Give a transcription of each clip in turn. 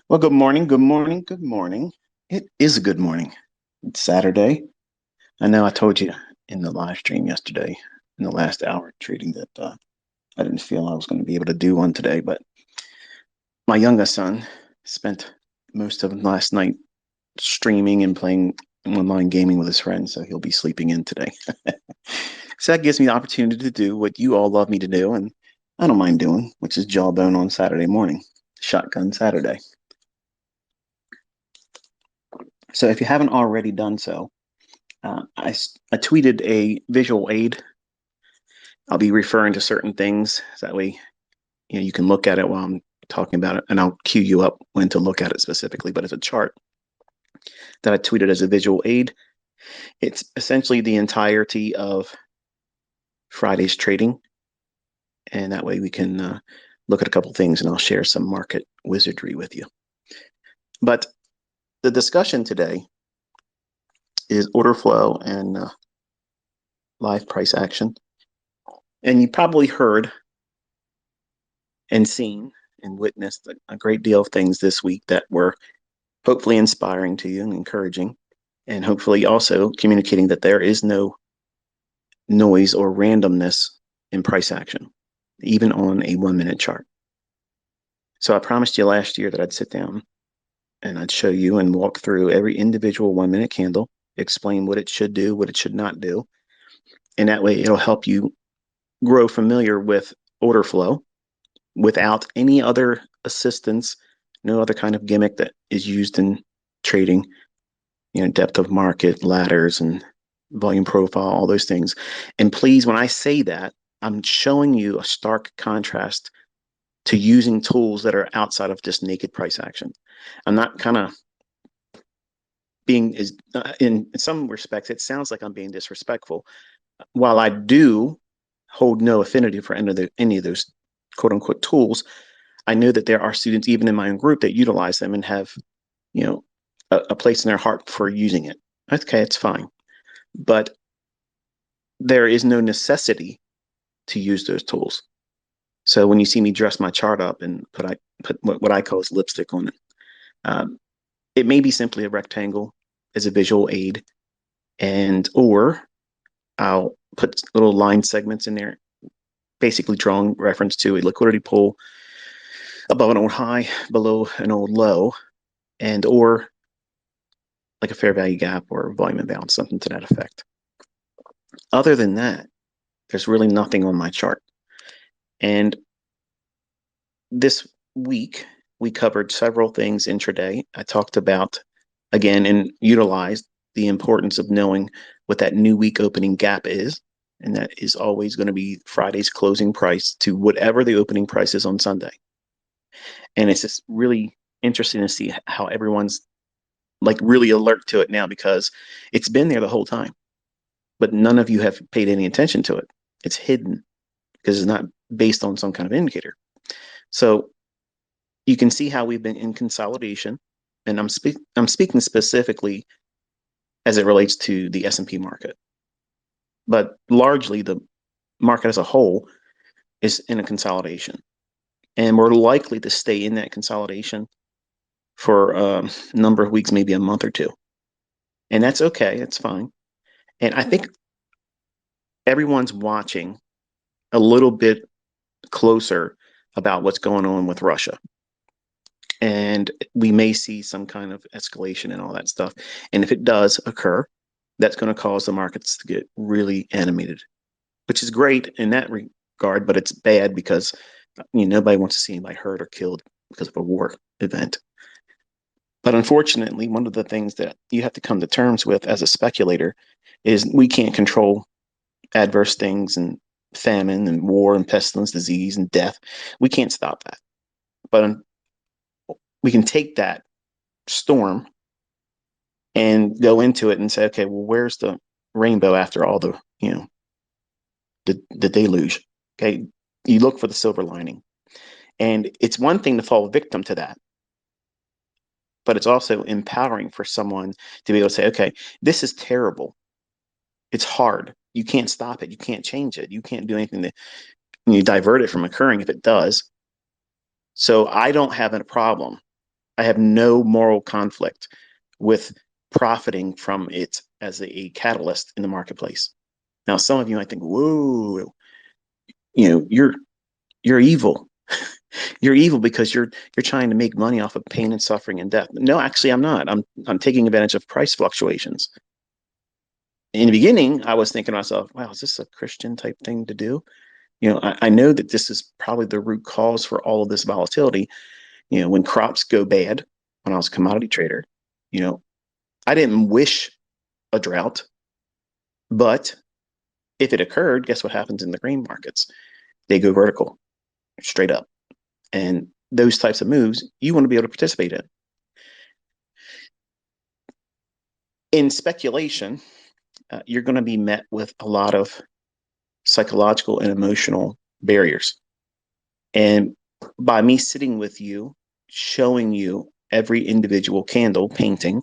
Well, good morning, good morning, good morning. It is a good morning. It's Saturday. I know I told you in the live stream yesterday, in the last hour trading, that I didn't feel I was going to be able to do one today, but my youngest son spent most of last night streaming and playing online gaming with his friends, so he'll be sleeping in today. So that gives me the opportunity to do what you all love me to do, and I don't mind doing, which is jawbone on Saturday morning, Shotgun Saturday. So if you haven't already done so, I tweeted a visual aid. I'll be referring to certain things, so that way you can look at it while I'm talking about it, and I'll cue you up when to look at it specifically. But it's a chart that I tweeted as a visual aid. It's essentially the entirety of Friday's trading, and that way we can look at a couple things, and I'll share some market wizardry with you. But the discussion today is order flow and live price action. And you probably heard and seen and witnessed a great deal of things this week that were hopefully inspiring to you and encouraging, and hopefully also communicating that there is no noise or randomness in price action, even on a 1 minute chart. So I promised you last year that I'd sit down and I'd show you and walk through every individual 1 minute candle, explain what it should do, what it should not do. And that way it'll help you grow familiar with order flow without any other assistance, no other kind of gimmick that is used in trading, depth of market, ladders, and volume profile, all those things. And please, when I say that, I'm showing you a stark contrast to using tools that are outside of just naked price action. I'm not kind of being is in some respects, it sounds like I'm being disrespectful. While I do hold no affinity for any of those quote unquote tools, I know that there are students, even in my own group, that utilize them and have, a place in their heart for using it. Okay, it's fine. But there is no necessity to use those tools. So when you see me dress my chart up and put what I call as lipstick on it, um, it may be simply a rectangle as a visual aid, or I'll put little line segments in there, basically drawing reference to a liquidity pool above an old high, below an old low, and or like a fair value gap or volume imbalance, something to that effect. Other than that, there's really nothing on my chart. And this week, we covered several things intraday. I talked about, again, and utilized the importance of knowing what that new week opening gap is. And that is always going to be Friday's closing price to whatever the opening price is on Sunday. And it's just really interesting to see how everyone's like really alert to it now, because it's been there the whole time, but none of you have paid any attention to it. It's hidden because it's not based on some kind of indicator. So you can see how we've been in consolidation, and I'm speaking specifically as it relates to the S&P market, but largely the market as a whole is in a consolidation, and we're likely to stay in that consolidation for a number of weeks, maybe a month or two, and that's okay. It's fine. And I think everyone's watching a little bit closer about what's going on with Russia. And we may see some kind of escalation and all that stuff. And if it does occur, that's going to cause the markets to get really animated, which is great in that regard, but it's bad because nobody wants to see anybody hurt or killed because of a war event. But unfortunately, one of the things that you have to come to terms with as a speculator is we can't control adverse things and famine and war and pestilence, disease and death. We can't stop that. But we can take that storm and go into it and say, okay, well, where's the rainbow after all the, the deluge? Okay. You look for the silver lining. And it's one thing to fall victim to that, but it's also empowering for someone to be able to say, okay, this is terrible. It's hard. You can't stop it. You can't change it. You can't do anything to divert it from occurring if it does. So I don't have a problem I have no moral conflict with profiting from it as a catalyst in the marketplace. Now, some of you might think, "Whoa, you're evil. You're evil because you're trying to make money off of pain and suffering and death." No, actually, I'm not. I'm taking advantage of price fluctuations. In the beginning, I was thinking to myself, "Wow, is this a Christian type thing to do?" I know that this is probably the root cause for all of this volatility. When crops go bad, when I was a commodity trader, you know, I didn't wish a drought, but if it occurred, guess what happens in the grain markets? They go vertical, straight up. And those types of moves, you want to be able to participate in. In speculation, you're going to be met with a lot of psychological and emotional barriers. And by me sitting with you, showing you every individual candle painting,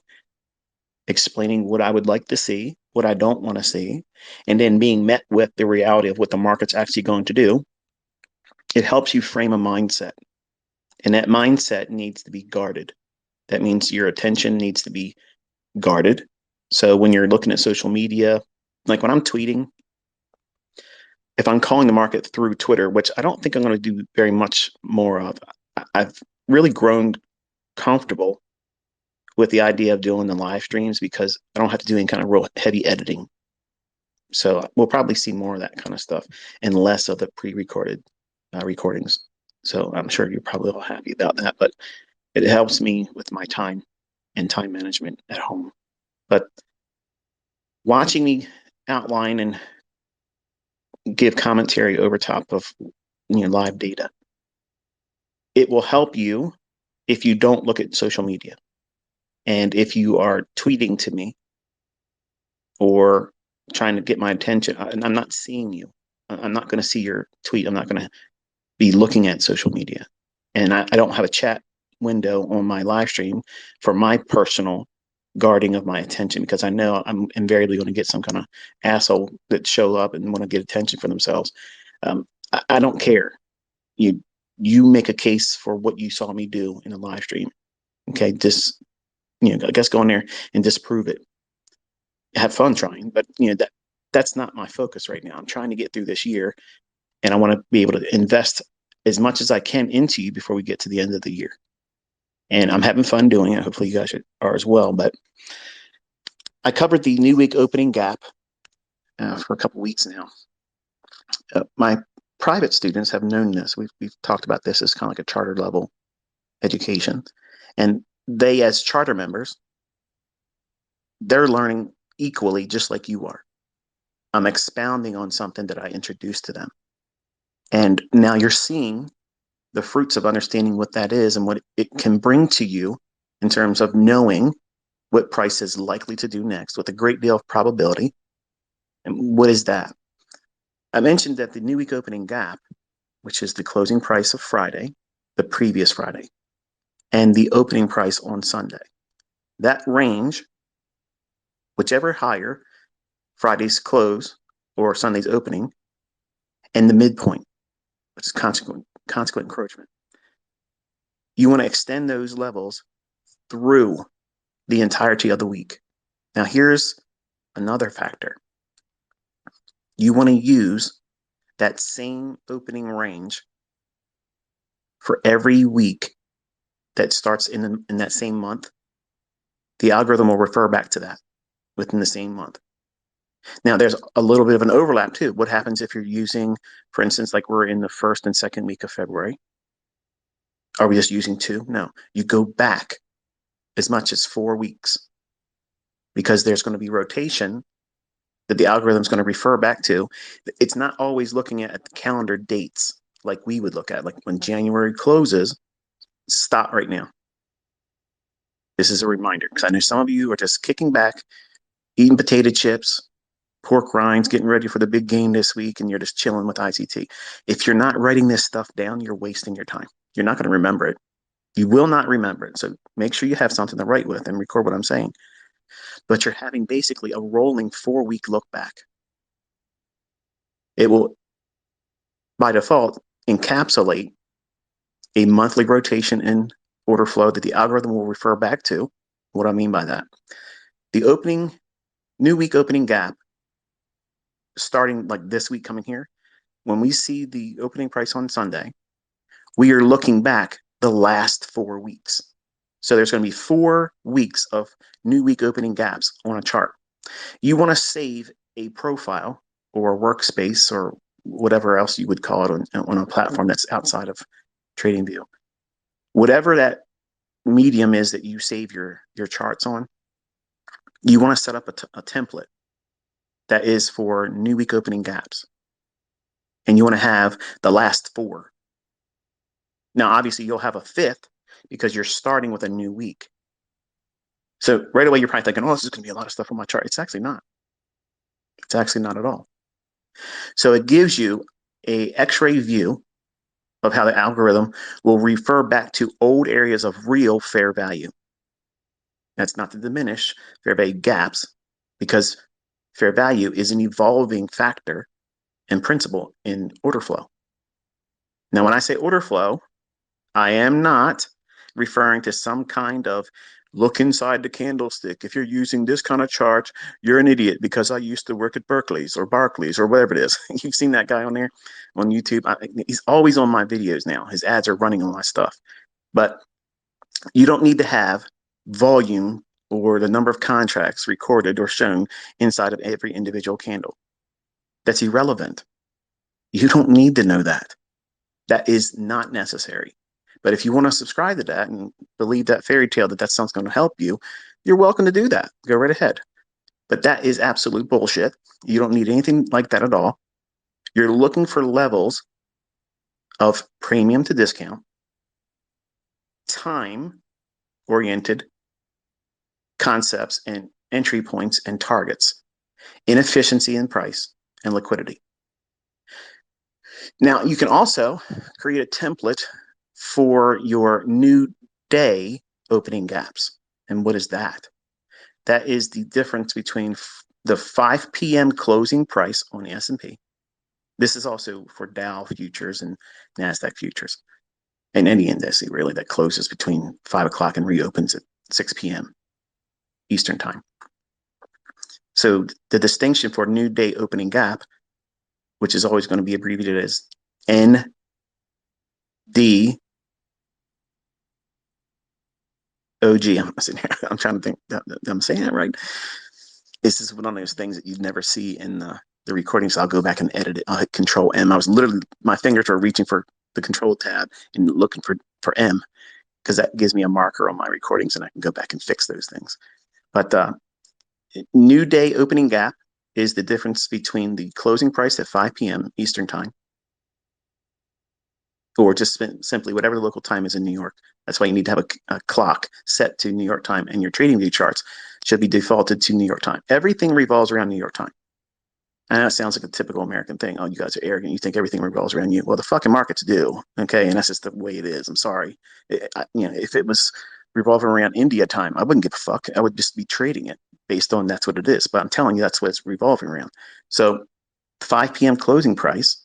explaining what I would like to see, what I don't want to see, and then being met with the reality of what the market's actually going to do, it helps you frame a mindset. And that mindset needs to be guarded. That means your attention needs to be guarded. So when you're looking at social media, like when I'm tweeting, if I'm calling the market through Twitter, which I don't think I'm going to do very much more of, I've really grown comfortable with the idea of doing the live streams because I don't have to do any kind of real heavy editing. So we'll probably see more of that kind of stuff and less of the pre-recorded recordings. So I'm sure you're probably all happy about that, but it helps me with my time and time management at home. But watching me outline and give commentary over top of live data, it will help you if you don't look at social media. And if you are tweeting to me or trying to get my attention, and I'm not seeing you, I'm not going to see your tweet. I'm not going to be looking at social media. And I don't have a chat window on my live stream for my personal guarding of my attention because I know I'm invariably going to get some kind of asshole that show up and want to get attention for themselves. I don't care. You make a case for what you saw me do in a live stream. Okay, just I guess go in there and disprove it. Have fun trying, but that's not my focus right now. I'm trying to get through this year, and I want to be able to invest as much as I can into you before we get to the end of the year. And I'm having fun doing it. Hopefully, you guys are as well. But I covered the new week opening gap for a couple weeks now. My private students have known this. We've talked about this as kind of like a charter level education, and they, as charter members, they're learning equally just like you are. I'm expounding on something that I introduced to them. And now you're seeing the fruits of understanding what that is and what it can bring to you in terms of knowing what price is likely to do next with a great deal of probability. And what is that? I mentioned that the new week opening gap, which is the closing price of Friday, the previous Friday, and the opening price on Sunday, that range, whichever higher, Friday's close or Sunday's opening, and the midpoint, which is consequent encroachment. You want to extend those levels through the entirety of the week. Now, here's another factor. You want to use that same opening range for every week that starts in that same month. The algorithm will refer back to that within the same month. Now, there's a little bit of an overlap too. What happens if you're using, for instance, like we're in the first and second week of February? Are we just using 2? No, you go back as much as 4 weeks because there's going to be rotation that the algorithm is going to refer back to. It's not always looking at the calendar dates like we would look at, like when January closes, stop right now. This is a reminder because I know some of you are just kicking back, eating potato chips, pork rinds, getting ready for the big game this week, and you're just chilling with ICT. If you're not writing this stuff down, you're wasting your time. You're not going to remember it. You will not remember it. So make sure you have something to write with and record what I'm saying. But you're having basically a rolling 4-week look back. It will, by default, encapsulate a monthly rotation in order flow that the algorithm will refer back to. What do I mean by that? The new week opening gap, starting like this week coming here, when we see the opening price on Sunday, we are looking back the last 4 weeks. So there's going to be 4 weeks of new week opening gaps on a chart. You want to save a profile or a workspace or whatever else you would call it on a platform that's outside of TradingView. Whatever that medium is that you save your charts on, you want to set up a template that is for new week opening gaps. And you want to have the last 4. Now, obviously, you'll have a 5th because you're starting with a new week. So right away, you're probably thinking, oh, this is going to be a lot of stuff on my chart. It's actually not. It's actually not at all. So it gives you a X-ray view of how the algorithm will refer back to old areas of real fair value. That's not to diminish fair value gaps, because fair value is an evolving factor and principle in order flow. Now, when I say order flow, I am not referring to some kind of look inside the candlestick. If you're using this kind of chart, you're an idiot because I used to work at Berkeley's or Barclays or whatever it is. You've seen that guy on there on YouTube. He's always on my videos now. His ads are running on my stuff. But you don't need to have volume or the number of contracts recorded or shown inside of every individual candle. That's irrelevant. You don't need to know that. That is not necessary. But if you want to subscribe to that and believe that fairy tale that something's going to help you, you're welcome to do that. Go right ahead. But that is absolute bullshit. You don't need anything like that at all. You're looking for levels of premium to discount, time-oriented concepts and entry points and targets, inefficiency in price, and liquidity. Now, you can also create a template for your new day opening gaps. And what is that? That is the difference between the 5 p.m. closing price on the S&P. This is also for Dow futures and NASDAQ futures, and any index really that closes between 5 o'clock and reopens at 6 p.m. Eastern time. So the distinction for new day opening gap, which is always going to be abbreviated as ND, OG. I'm trying to think that I'm saying it right. This is one of those things that you'd never see in the recording. So I'll go back and edit it. I'll hit Control M. I was literally, my fingers were reaching for the Control tab and looking for M, because that gives me a marker on my recordings and I can go back and fix those things. But new day opening gap is the difference between the closing price at 5 p.m. Eastern time, or just simply whatever the local time is in New York. That's why you need to have a clock set to New York time, and your TradingView charts should be defaulted to New York time. Everything revolves around New York time. I know it sounds like a typical American thing. Oh, you guys are arrogant. You think everything revolves around you. Well, the fucking markets do. Okay, and that's just the way it is. I'm sorry. If it was revolving around India time, I wouldn't give a fuck. I would just be trading it based on that's what it is. But I'm telling you, that's what it's revolving around. So 5 p.m. closing price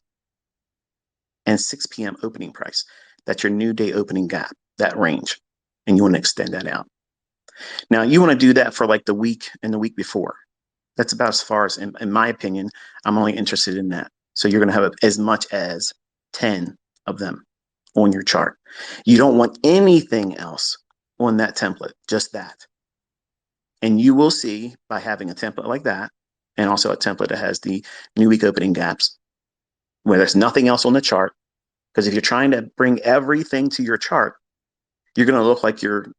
and 6 p.m. opening price. That's your new day opening gap, that range. And you want to extend that out. Now, you want to do that for like the week and the week before. That's about as far as, in my opinion, I'm only interested in that. So you're going to have as much as 10 of them on your chart. You don't want anything else on that template, just that. And you will see by having a template like that, and also a template that has the new week opening gaps, where there's nothing else on the chart. Because if you're trying to bring everything to your chart, you're going to look like you're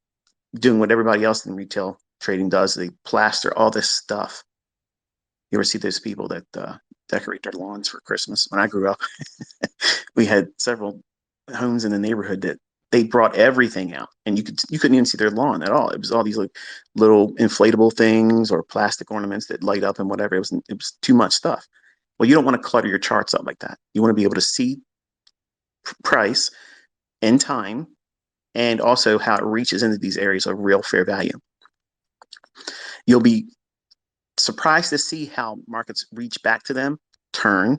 doing what everybody else in retail trading does. They plaster all this stuff. You ever see those people that decorate their lawns for Christmas? When I grew up, we had several homes in the neighborhood that they brought everything out, and you couldn't even see their lawn at all. It was all these like little inflatable things or plastic ornaments that light up and whatever. It was too much stuff. Well, you don't want to clutter your charts up like that. You want to be able to see price and time, and also how it reaches into these areas of real fair value. You'll be surprised to see how markets reach back to them, turn,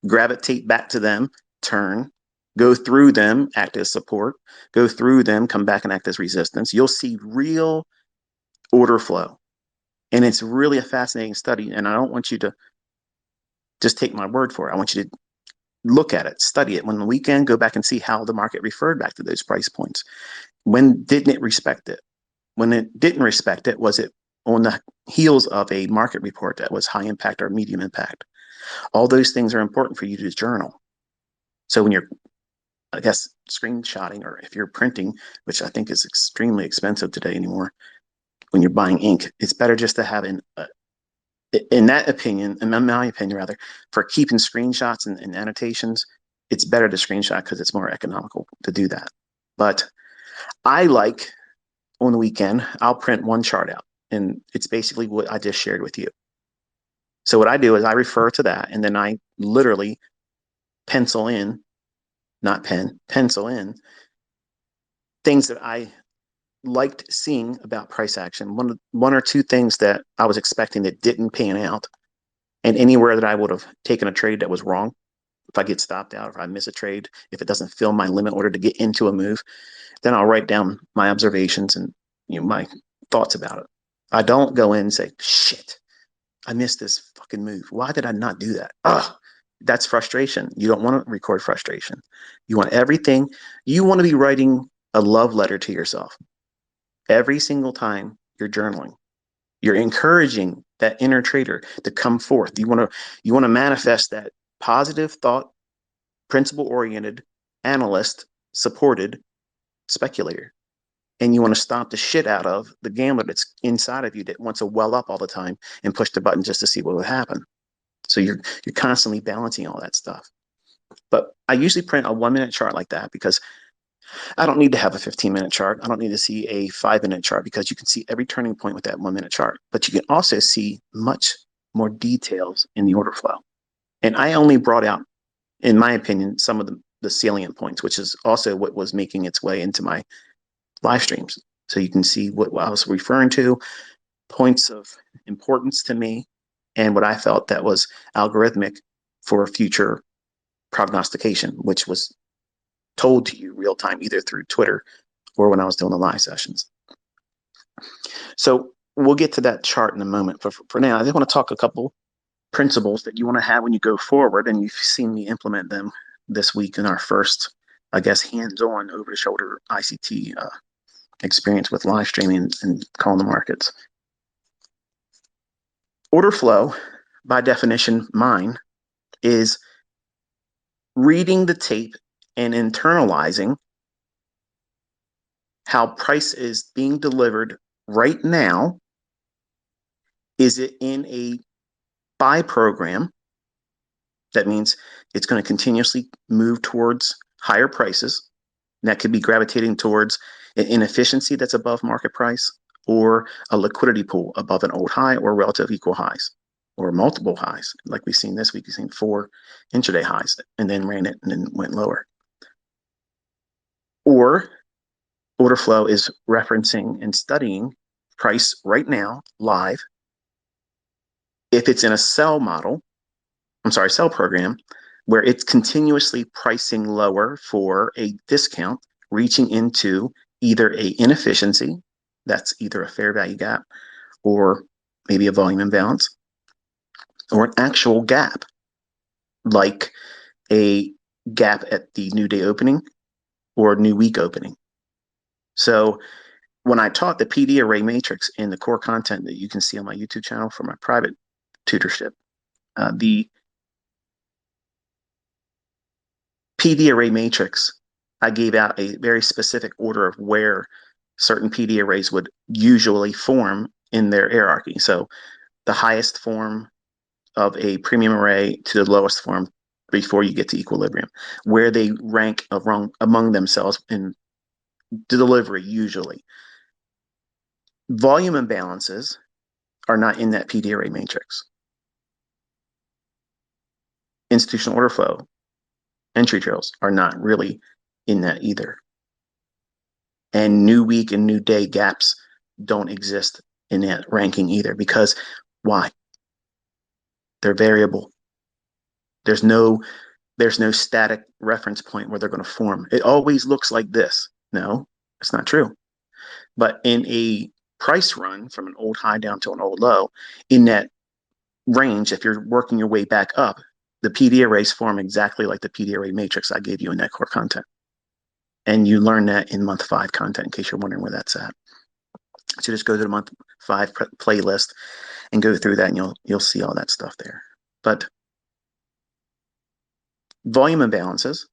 gravitate back to them, turn, go through them, act as support, go through them, come back and act as resistance. You'll see real order flow. And it's really a fascinating study. And I don't want you to just take my word for it. I want you to look at it, study it. When the weekend, go back and see how the market referred back to those price points. When didn't it respect it? When it didn't respect it, was it on the heels of a market report that was high impact or medium impact? All those things are important for you to journal. So when you're, I guess, screenshotting, or if you're printing, which I think is extremely expensive today anymore, when you're buying ink, it's better just to have in that opinion, in my opinion rather, for keeping screenshots and annotations, it's better to screenshot because it's more economical to do that. But I like, on the weekend, I'll print one chart out, and it's basically what I just shared with you. So what I do is I refer to that, and then I literally pencil in, not pen, pencil in things that I liked seeing about price action. One or two things that I was expecting that didn't pan out, and anywhere that I would have taken a trade that was wrong. If I get stopped out, if I miss a trade, if it doesn't fill my limit order to get into a move, then I'll write down my observations and my thoughts about it. I don't go in and say, shit, I missed this fucking move. Why did I not do that? Ugh, that's frustration. You don't want to record frustration. You want everything. You want to be writing a love letter to yourself every single time you're journaling. You're encouraging that inner trader to come forth. You want to manifest that positive thought, principle oriented, analyst supported speculator. And you want to stomp the shit out of the gambler that's inside of you that wants to well up all the time and push the button just to see what would happen. So you're constantly balancing all that stuff. But I usually print a 1 minute chart like that because I don't need to have a 15-minute chart. I don't need to see a 5 minute chart because you can see every turning point with that 1 minute chart. But you can also see much more details in the order flow. And I only brought out, in my opinion, some of the salient points, which is also what was making its way into my live streams. So you can see what I was referring to, points of importance to me, and what I felt that was algorithmic for future prognostication, which was told to you real time, either through Twitter or when I was doing the live sessions. So we'll get to that chart in a moment. But for now, I just want to talk a couple principles that you want to have when you go forward, and you've seen me implement them this week in our first, I guess, hands-on over-the-shoulder ICT experience with live streaming and calling the markets. Order flow, by definition, mine, is reading the tape and internalizing how price is being delivered right now. Is it in a buy program? That means it's going to continuously move towards higher prices. And that could be gravitating towards an inefficiency that's above market price, or a liquidity pool above an old high or relative equal highs, or multiple highs. Like we've seen this week, we've seen 4 intraday highs and then ran it and then went lower. Or order flow is referencing and studying price right now, live. If it's in a sell program, where it's continuously pricing lower for a discount, reaching into either a inefficiency, that's either a fair value gap or maybe a volume imbalance, or an actual gap, like a gap at the new day opening or new week opening. So when I taught the PD array matrix in the core content that you can see on my YouTube channel for my private tutorship, the PD array matrix, I gave out a very specific order of where certain PD arrays would usually form in their hierarchy. So the highest form of a premium array to the lowest form before you get to equilibrium, where they rank among themselves in delivery usually. Volume imbalances are not in that PD array matrix. Institutional order flow, entry trails are not really in that either. And new week and new day gaps don't exist in that ranking either, because why? They're variable. There's no There's no static reference point where they're going to form. It always looks like this. No, it's not true. But in a price run from an old high down to an old low, in that range, if you're working your way back up, the PD arrays form exactly like the PD array matrix I gave you in that core content. And you learn that in month 5 content, in case you're wondering where that's at. So just go to the month 5 playlist and go through that, and you'll see all that stuff there. But volume imbalances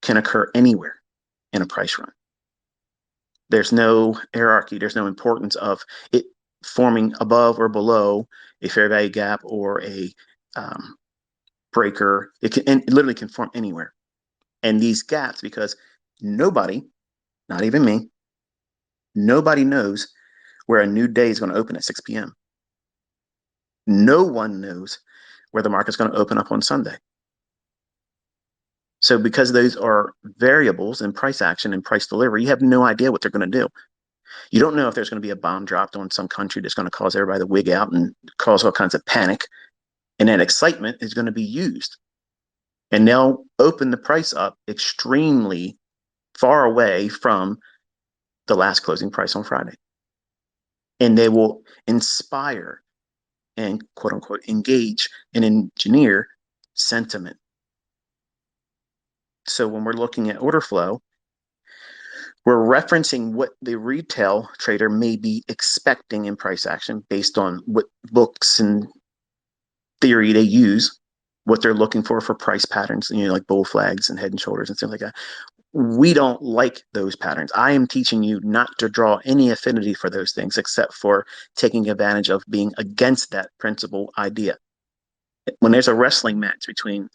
can occur anywhere in a price run. There's no hierarchy. There's no importance of it forming above or below a fair value gap or a breaker. It literally can form anywhere. And these gaps, because nobody, not even me, nobody knows where a new day is going to open at 6 p.m. No one knows where the market's going to open up on Sunday. So because those are variables in price action and price delivery, you have no idea what they're going to do. You don't know if there's going to be a bomb dropped on some country that's going to cause everybody to wig out and cause all kinds of panic. And that excitement is going to be used. And they'll open the price up extremely far away from the last closing price on Friday. And they will inspire and quote unquote engage and engineer sentiment. So when we're looking at order flow, we're referencing what the retail trader may be expecting in price action based on what books and theory they use, what they're looking for price patterns, like bull flags and head and shoulders and stuff like that. We don't like those patterns. I am teaching you not to draw any affinity for those things except for taking advantage of being against that principal idea. When there's a wrestling match between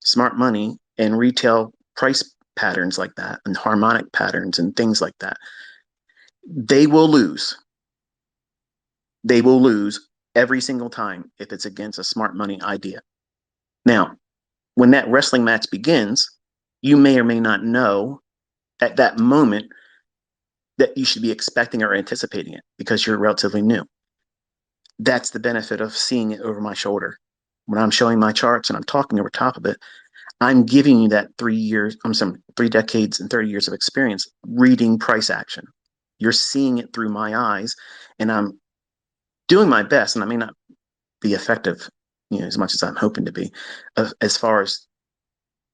smart money and retail price patterns like that and harmonic patterns and things like that, they will lose. They will lose every single time if it's against a smart money idea. Now, when that wrestling match begins, you may or may not know at that moment that you should be expecting or anticipating it because you're relatively new. That's the benefit of seeing it over my shoulder. When I'm showing my charts and I'm talking over top of it, I'm giving you that 3 decades and 30 years of experience reading price action. You're seeing it through my eyes, and I'm doing my best, and I may not be effective, as much as I'm hoping to be, as far as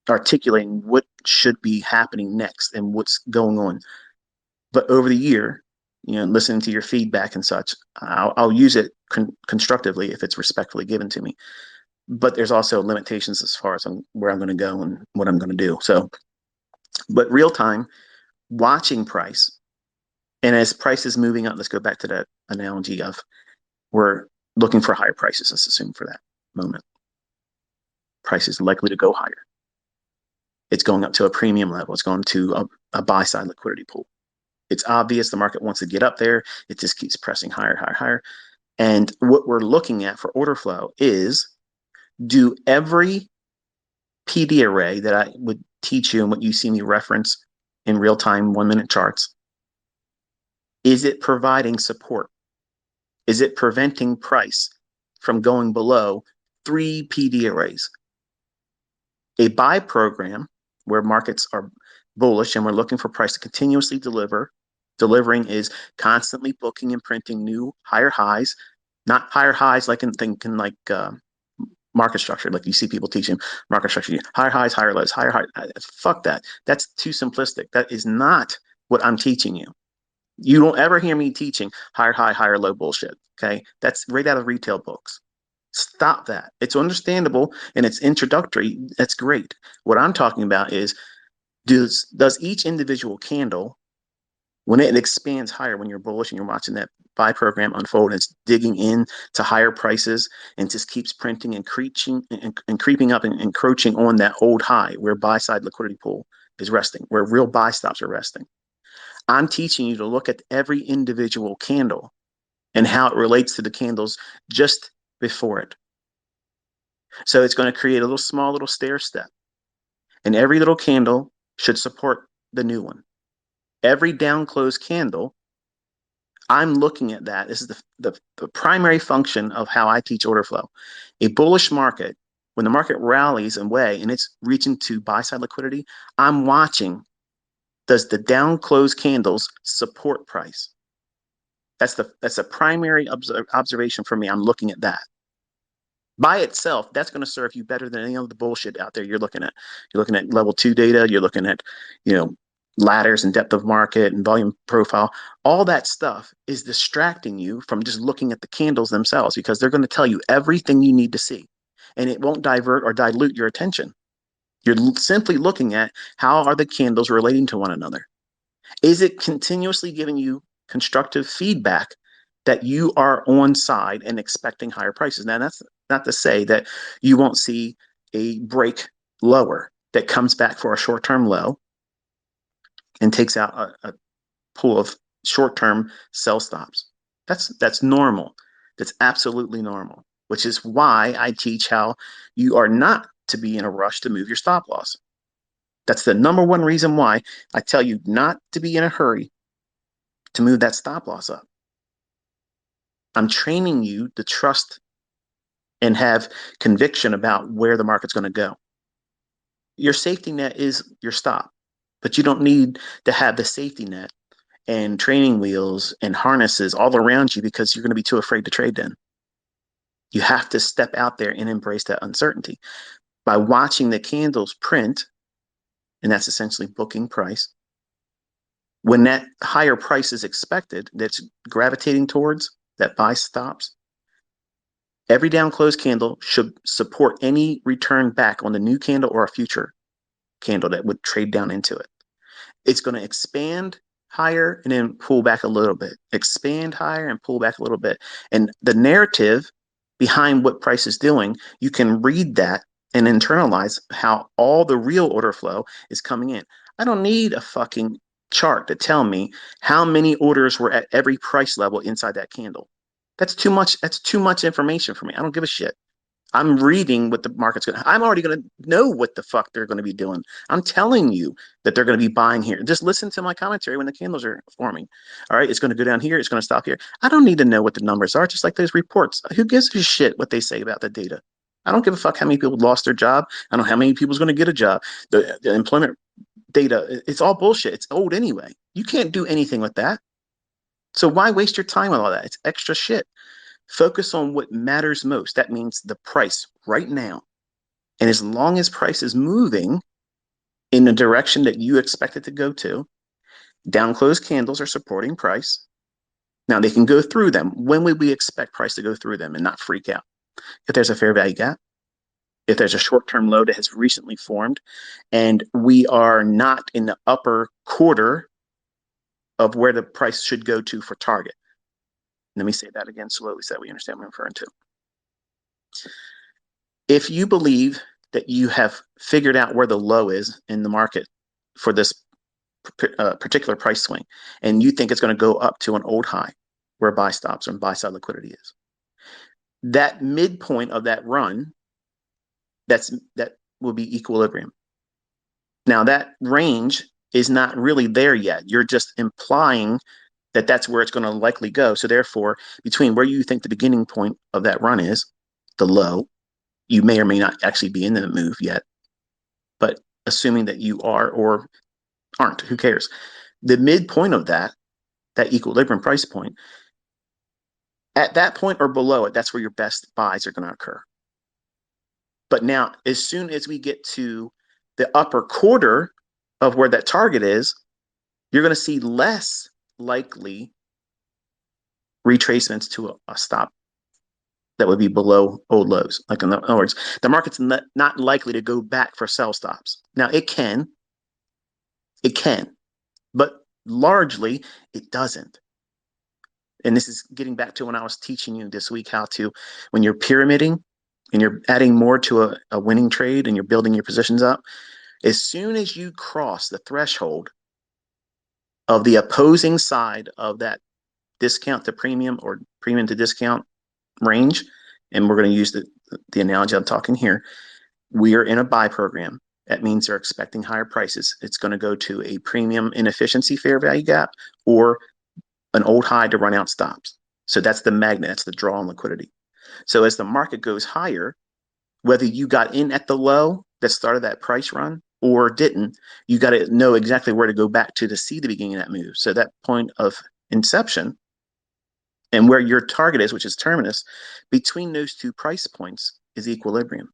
articulating what should be happening next and what's going on. But over the year, listening to your feedback and such, I'll use it constructively if it's respectfully given to me. But there's also limitations as far as where I'm going to go and what I'm going to do. So, but real time, watching price, and as price is moving up, let's go back to that analogy of we're looking for higher prices. Let's assume for that moment, price is likely to go higher. It's going up to a premium level. It's going to a buy side liquidity pool. It's obvious the market wants to get up there. It just keeps pressing higher, higher, higher. And what we're looking at for order flow is, do every PD array that I would teach you and what you see me reference in real time 1-minute charts, is it providing support? Is it preventing price from going below 3 PD arrays? A buy program where markets are bullish and we're looking for price to continuously deliver. Delivering is constantly booking and printing new higher highs, not higher highs like in thinking like market structure, like you see people teaching market structure, higher highs, higher lows, higher high. Fuck that. That's too simplistic. That is not what I'm teaching you. You don't ever hear me teaching higher high, higher low bullshit. Okay, that's right out of retail books. Stop that. It's understandable and it's introductory. That's great. What I'm talking about is, does each individual candle, when it expands higher, when you're bullish and you're watching that buy program unfold and it's digging in to higher prices and just keeps printing and creeping up and encroaching on that old high where buy side liquidity pool is resting, where real buy stops are resting. I'm teaching you to look at every individual candle and how it relates to the candles just before it. So it's going to create a small little stair step, and every little candle should support the new one. Every down close candle, I'm looking at that. This is the primary function of how I teach order flow. A bullish market, When the market rallies away and it's reaching to buy side liquidity, I'm watching, does the down close candles support price? That's a primary observation for me. I'm looking at that. By itself, that's going to serve you better than any of the bullshit out there you're looking at. You're looking at level 2 data, you're looking at, you know, ladders and depth of market and volume profile. All that stuff is distracting you from just looking at the candles themselves, because they're going to tell you everything you need to see, and it won't divert or dilute your attention. You're simply looking at, how are the candles relating to one another? Is it continuously giving you constructive feedback that you are on side and expecting higher prices? Now, that's not to say that you won't see a break lower that comes back for a short-term low and takes out a pool of short-term sell stops. That's normal. That's absolutely normal, which is why I teach how you are not to be in a rush to move your stop loss. That's the number one reason why I tell you not to be in a hurry to move that stop loss up. I'm training you to trust and have conviction about where the market's going to go. Your safety net is your stop, but you don't need to have the safety net and training wheels and harnesses all around you because you're going to be too afraid to trade then. You have to step out there and embrace that uncertainty by watching the candles print, and that's essentially booking price. When that higher price is expected, that's gravitating towards that buy stops, every down close candle should support any return back on the new candle or a future candle that would trade down into it. It's going to expand higher and then pull back a little bit, expand higher and pull back a little bit. And the narrative behind what price is doing, you can read that and internalize how all the real order flow is coming in. I don't need a fucking chart to tell me how many orders were at every price level inside that candle. That's too much. That's too much information for me. I don't give a shit. I'm reading what the market's going to, I'm already going to know what the fuck they're going to be doing. I'm telling you that they're going to be buying here. Just listen to my commentary when the candles are forming. All right. It's going to go down here. It's going to stop here. I don't need to know what the numbers are, just like those reports. Who gives a shit what they say about the data? I don't give a fuck how many people lost their job. I don't know how many people's going to get a job. The employment data, it's all bullshit. It's old anyway. You can't do anything with that. So why waste your time on all that? It's extra shit. Focus on what matters most. That means the price right now. And as long as price is moving in the direction that you expect it to go to, down closed candles are supporting price. Now they can go through them. When would we expect price to go through them and not freak out? If there's a fair value gap, if there's a short-term low that has recently formed, and we are not in the upper quarter of where the price should go to for target. Let me say that again slowly so that we understand what I'm referring to. If you believe that you have figured out where the low is in the market for this particular price swing, and you think it's going to go up to an old high where buy stops and buy side liquidity is, that midpoint of that run, that will be equilibrium. Now that range is not really there yet. You're just implying that that's where it's going to likely go. So therefore, between where you think the beginning point of that run is, the low, you may or may not actually be in the move yet, but assuming that you are or aren't, who cares? The midpoint of that equilibrium price point, at that point or below it, that's where your best buys are going to occur. But now, as soon as we get to the upper quarter of where that target is, you're going to see less likely retracements to a stop that would be below old lows. Like in other words, the market's not likely to go back for sell stops. Now it can, but largely it doesn't. And this is getting back to when I was teaching you this week how to, when you're pyramiding and you're adding more to a winning trade and you're building your positions up, as soon as you cross the threshold of the opposing side of that discount to premium or premium to discount range, and we're going to use the analogy I'm talking here, we are in a buy program. That means they're expecting higher prices. It's going to go to a premium inefficiency fair value gap or an old high to run out stops. So that's the magnet, that's the draw on liquidity. So as the market goes higher, Whether you got in at the low that started that price run or didn't, you got to know exactly where to go back to see the beginning of that move. So that point of inception and where your target is, which is terminus, between those two price points is equilibrium.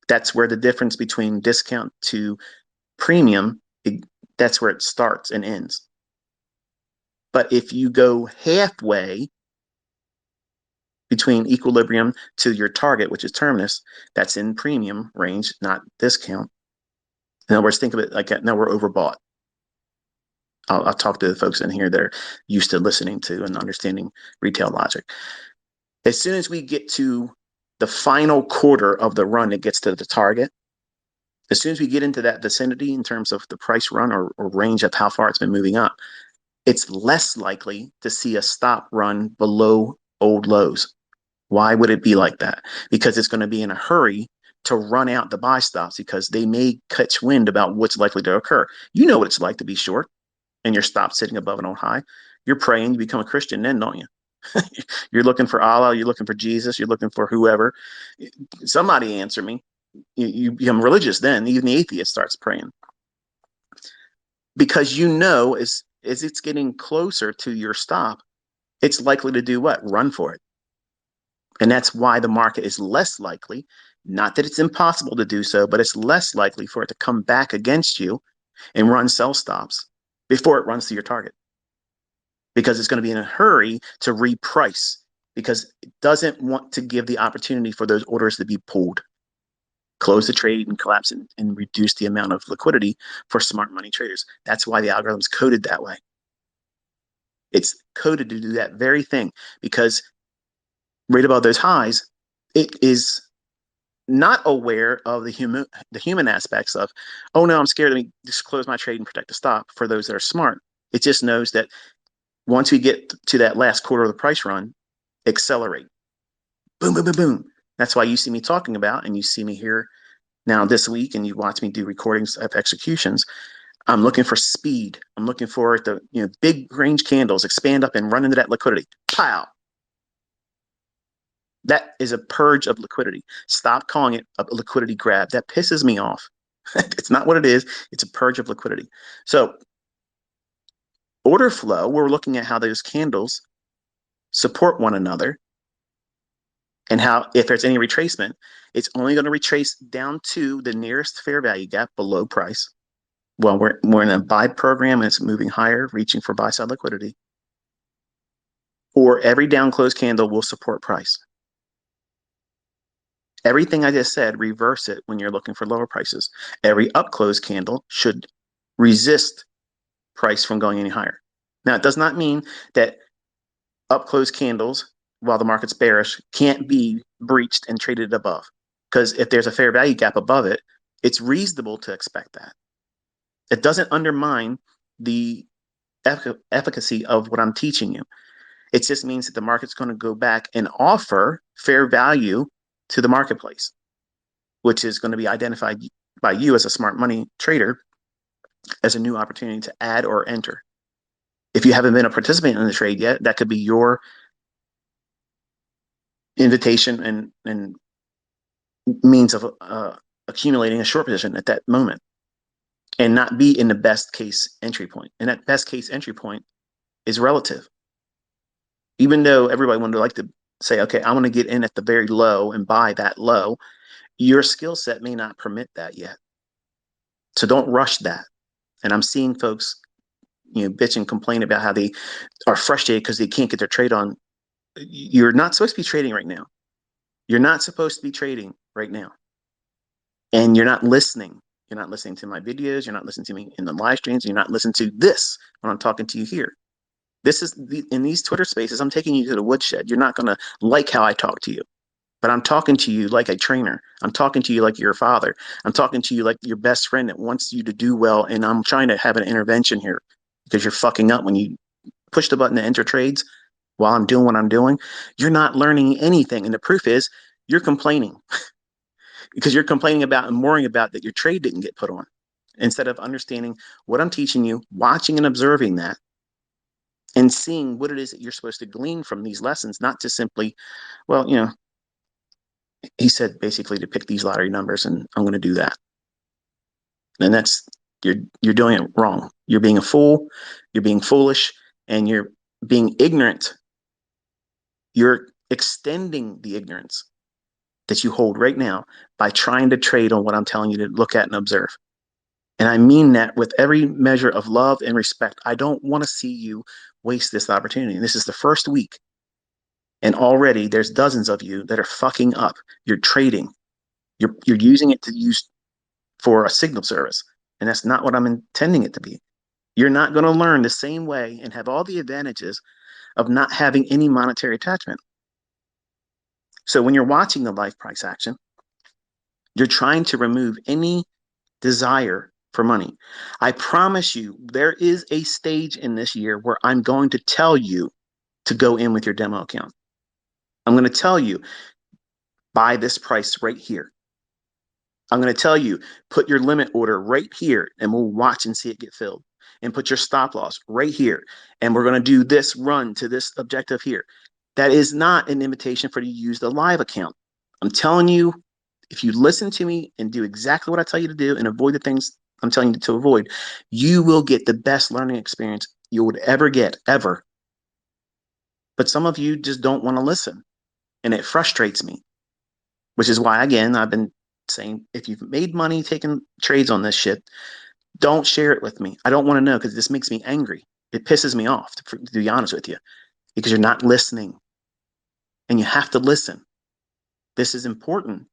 That's where the difference between discount to premium, that's where it starts and ends. But if you go halfway between equilibrium to your target, which is terminus, that's in premium range, not discount. In other words, think of it like now we're overbought. I'll talk to the folks in here that are used to listening to and understanding retail logic. As soon as we get to the final quarter of the run that gets to the target, as soon as we get into that vicinity in terms of the price run or range of how far it's been moving up, it's less likely to see a stop run below old lows. Why would it be like that? Because it's going to be in a hurry to run out the buy stops because they may catch wind about what's likely to occur. You know what it's like to be short and your stop sitting above an old high. You're praying you become a Christian then, don't you? You're looking for Allah, you're looking for Jesus, you're looking for whoever. Somebody answer me. You become religious then. Even the atheist starts praying. Because you know as it's getting closer to your stop, it's likely to do what? Run for it. And that's why the market is less likely, not that it's impossible to do so, but it's less likely for it to come back against you and run sell stops before it runs to your target. Because it's going to be in a hurry to reprice because it doesn't want to give the opportunity for those orders to be pulled. Close the trade and collapse and reduce the amount of liquidity for smart money traders. That's why the algorithm's coded that way. It's coded to do that very thing because right above those highs, it is not aware of the human aspects of, oh no, I'm scared. Let me just close my trade and protect the stop. For those that are smart, it just knows that once we get to that last quarter of the price run, accelerate. Boom, boom, boom, boom. That's why you see me talking about, and you see me here now this week, and you watch me do recordings of executions. I'm looking for speed. I'm looking for the big range candles expand up and run into that liquidity. Pow. That is a purge of liquidity. Stop calling it a liquidity grab. That pisses me off. It's not what it is. It's a purge of liquidity. So order flow, we're looking at how those candles support one another and how if there's any retracement, it's only going to retrace down to the nearest fair value gap below price. Well, we're in a buy program and it's moving higher, reaching for buy side liquidity. Or every down close candle will support price. Everything I just said, reverse it when you're looking for lower prices. Every up close candle should resist price from going any higher. Now, it does not mean that up close candles, while the market's bearish, can't be breached and traded above. Because if there's a fair value gap above it, it's reasonable to expect that. It doesn't undermine the efficacy of what I'm teaching you. It just means that the market's going to go back and offer fair value to the marketplace, which is going to be identified by you as a smart money trader as a new opportunity to add or enter. If you haven't been a participant in the trade yet, that could be your invitation and means of accumulating a short position at that moment and not be in the best case entry point. And that best case entry point is relative. Even though everybody would like to say, okay, I want to get in at the very low and buy that low, your skill set may not permit that yet. So don't rush that. And I'm seeing folks, bitch and complain about how they are frustrated because they can't get their trade on. You're not supposed to be trading right now. You're not supposed to be trading right now. And you're not listening. You're not listening to my videos. You're not listening to me in the live streams. You're not listening to this when I'm talking to you here. This is in these Twitter spaces, I'm taking you to the woodshed. You're not going to like how I talk to you, but I'm talking to you like a trainer. I'm talking to you like your father. I'm talking to you like your best friend that wants you to do well. And I'm trying to have an intervention here because you're fucking up when you push the button to enter trades while I'm doing what I'm doing. You're not learning anything. And the proof is you're complaining because you're complaining about and worrying about that your trade didn't get put on instead of understanding what I'm teaching you, watching and observing that, and seeing what it is that you're supposed to glean from these lessons, not just simply, well, He said basically to pick these lottery numbers, and I'm going to do that. And that's you're doing it wrong. You're being a fool, you're being foolish, and you're being ignorant. You're extending the ignorance that you hold right now by trying to trade on what I'm telling you to look at and observe. And I mean that with every measure of love and respect. I don't want to see you waste this opportunity. And this is the first week. And already there's dozens of you that are fucking up. You're trading. You're using it to use for a signal service. And that's not what I'm intending it to be. You're not going to learn the same way and have all the advantages of not having any monetary attachment. So when you're watching the life price action, you're trying to remove any desire for money. I promise you, there is a stage in this year where I'm going to tell you to go in with your demo account. I'm going to tell you, buy this price right here. I'm going to tell you, put your limit order right here and we'll watch and see it get filled. And put your stop loss right here. And we're going to do this run to this objective here. That is not an invitation for you to use the live account. I'm telling you, if you listen to me and do exactly what I tell you to do and avoid the things I'm telling you to avoid, you will get the best learning experience you would ever get, ever. But some of you just don't want to listen. And it frustrates me, which is why, again, I've been saying, if you've made money taking trades on this shit, don't share it with me. I don't want to know because this makes me angry. It pisses me off, to be honest with you, because you're not listening. And you have to listen. This is important.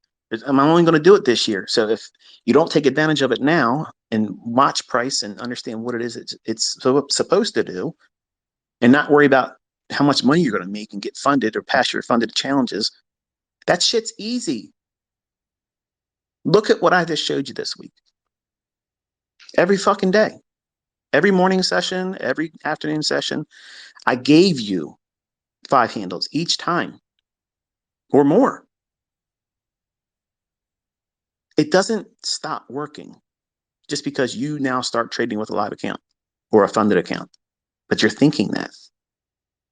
I'm only going to do it this year. So if you don't take advantage of it now and watch price and understand what it is it's supposed to do, and not worry about how much money you're going to make and get funded or pass your funded challenges, that shit's easy. Look at what I just showed you this week. Every fucking day, every morning session, every afternoon session, I gave you 5 handles each time or more. It doesn't stop working just because you now start trading with a live account or a funded account. But you're thinking that.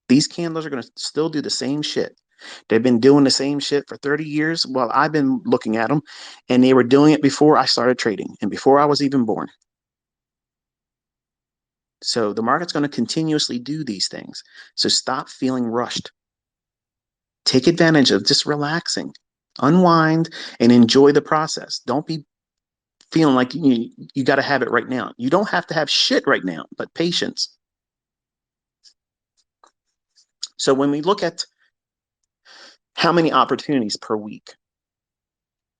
These candles are going to still do the same shit. They've been doing the same shit for 30 years while I've been looking at them, and they were doing it before I started trading and before I was even born. So the market's going to continuously do these things. So stop feeling rushed. Take advantage of just relaxing, unwind, and enjoy the process. Don't be feeling like you got to have it right now. You don't have to have shit right now, but patience. So when we look at how many opportunities per week,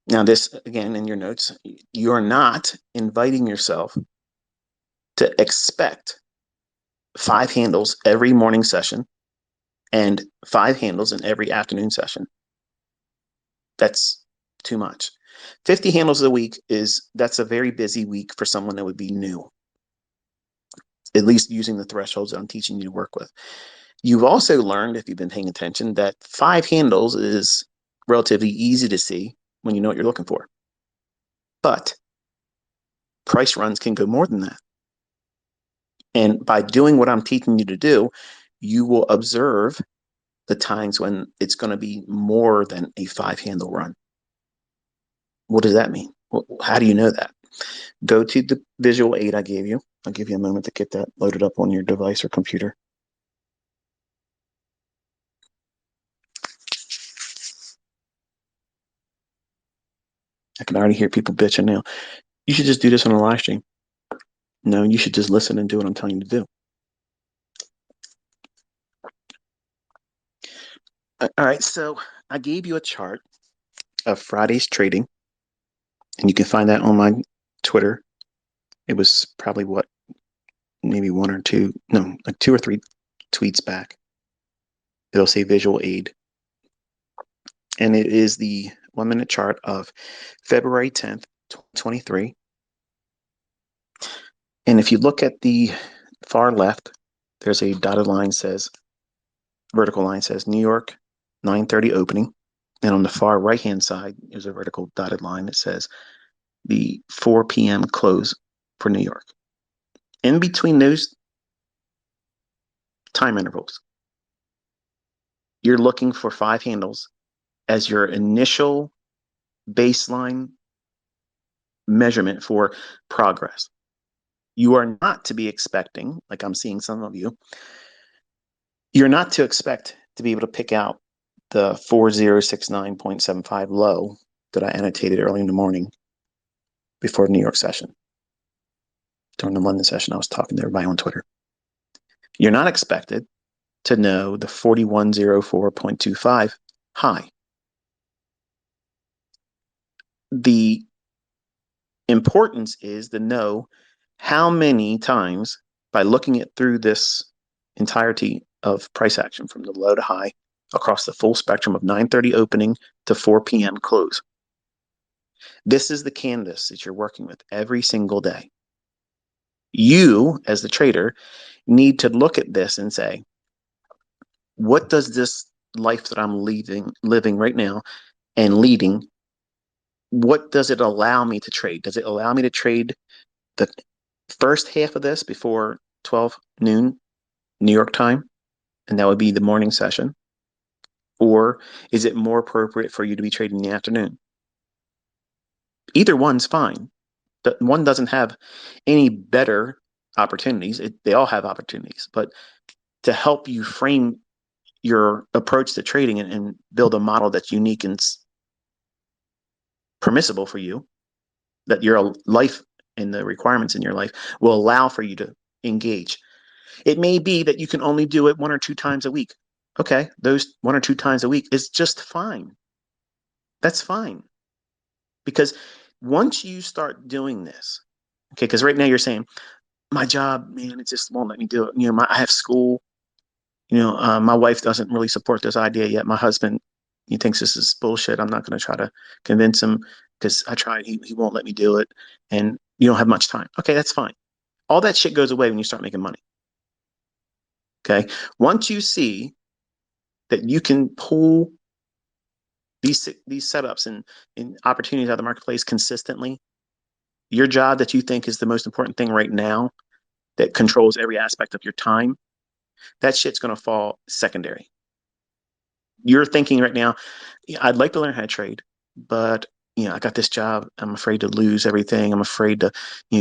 now this, again, in your notes, you're not inviting yourself to expect 5 handles every morning session and 5 handles in every afternoon session. That's too much. 50 handles a week that's a very busy week for someone that would be new, at least using the thresholds that I'm teaching you to work with. You've also learned, if you've been paying attention, that 5 handles is relatively easy to see when you know what you're looking for. But price runs can go more than that. And by doing what I'm teaching you to do, you will observe the times when it's going to be more than a 5 handle run. What does that mean? Well, how do you know that? Go to the visual aid I gave you. I'll give you a moment to get that loaded up on your device or computer. I can already hear people bitching now. You should just do this on a live stream. No, you should just listen and do what I'm telling you to do. All right, so I gave you a chart of Friday's trading, and you can find that on my Twitter. It was probably maybe 1 or 2, no, like 2 or 3 tweets back. It'll say visual aid. And it is the 1-minute chart of February 10th, 2023. And if you look at the far left, there's a dotted line vertical line says New York 9:30 opening. And on the far right-hand side is a vertical dotted line that says the 4 p.m. close for New York. In between those time intervals, you're looking for 5 handles as your initial baseline measurement for progress. You are not to be expecting, like I'm seeing some of you, you're not to expect to be able to pick out the 4069.75 low that I annotated early in the morning before the New York session. During the London session, I was talking to everybody on Twitter. You're not expected to know the 4104.25 high. The importance is to know how many times, by looking at through this entirety of price action from the low to high across the full spectrum of 9:30 opening to 4 p.m. close. This is the canvas that you're working with every single day. You, as the trader, need to look at this and say, what does this life that I'm living right now and leading, what does it allow me to trade? Does it allow me to trade the first half of this before 12 noon New York time? And that would be the morning session. Or is it more appropriate for you to be trading in the afternoon? Either one's fine. One doesn't have any better opportunities. They all have opportunities. But to help you frame your approach to trading and build a model that's unique and permissible for you, that your life and the requirements in your life will allow for you to engage. It may be that you can only do it 1 or 2 times a week. Okay, those 1 or 2 times a week is just fine. That's fine. Because once you start doing this, okay, because right now you're saying, my job, man, it just won't let me do it. I have school. My wife doesn't really support this idea yet. My husband, he thinks this is bullshit. I'm not going to try to convince him because I tried. He won't let me do it. And you don't have much time. Okay, that's fine. All that shit goes away when you start making money. Okay. Once you see that you can pull these setups and opportunities out of the marketplace consistently, your job that you think is the most important thing right now that controls every aspect of your time, that shit's going to fall secondary. You're thinking right now, I'd like to learn how to trade, but I got this job. I'm afraid to lose everything. I'm afraid to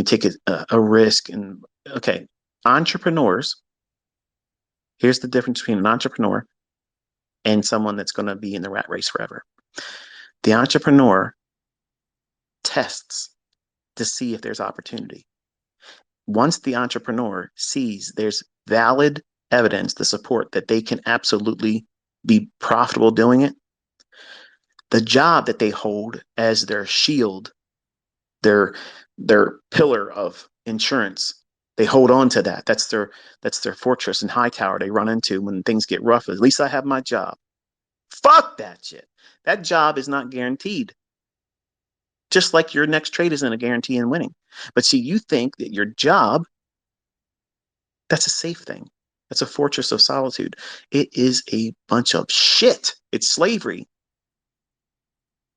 take a risk. And okay, entrepreneurs, here's the difference between an entrepreneur and someone that's going to be in the rat race forever. The entrepreneur tests to see if there's opportunity. Once the entrepreneur sees there's valid evidence to support that they can absolutely be profitable doing it, the job that they hold as their shield, their pillar of insurance, they hold on to that. That's their fortress and high tower they run into when things get rough. At least I have my job. Fuck that shit. That job is not guaranteed. Just like your next trade isn't a guarantee in winning. But see, you think that your job, that's a safe thing. That's a fortress of solitude. It is a bunch of shit. It's slavery.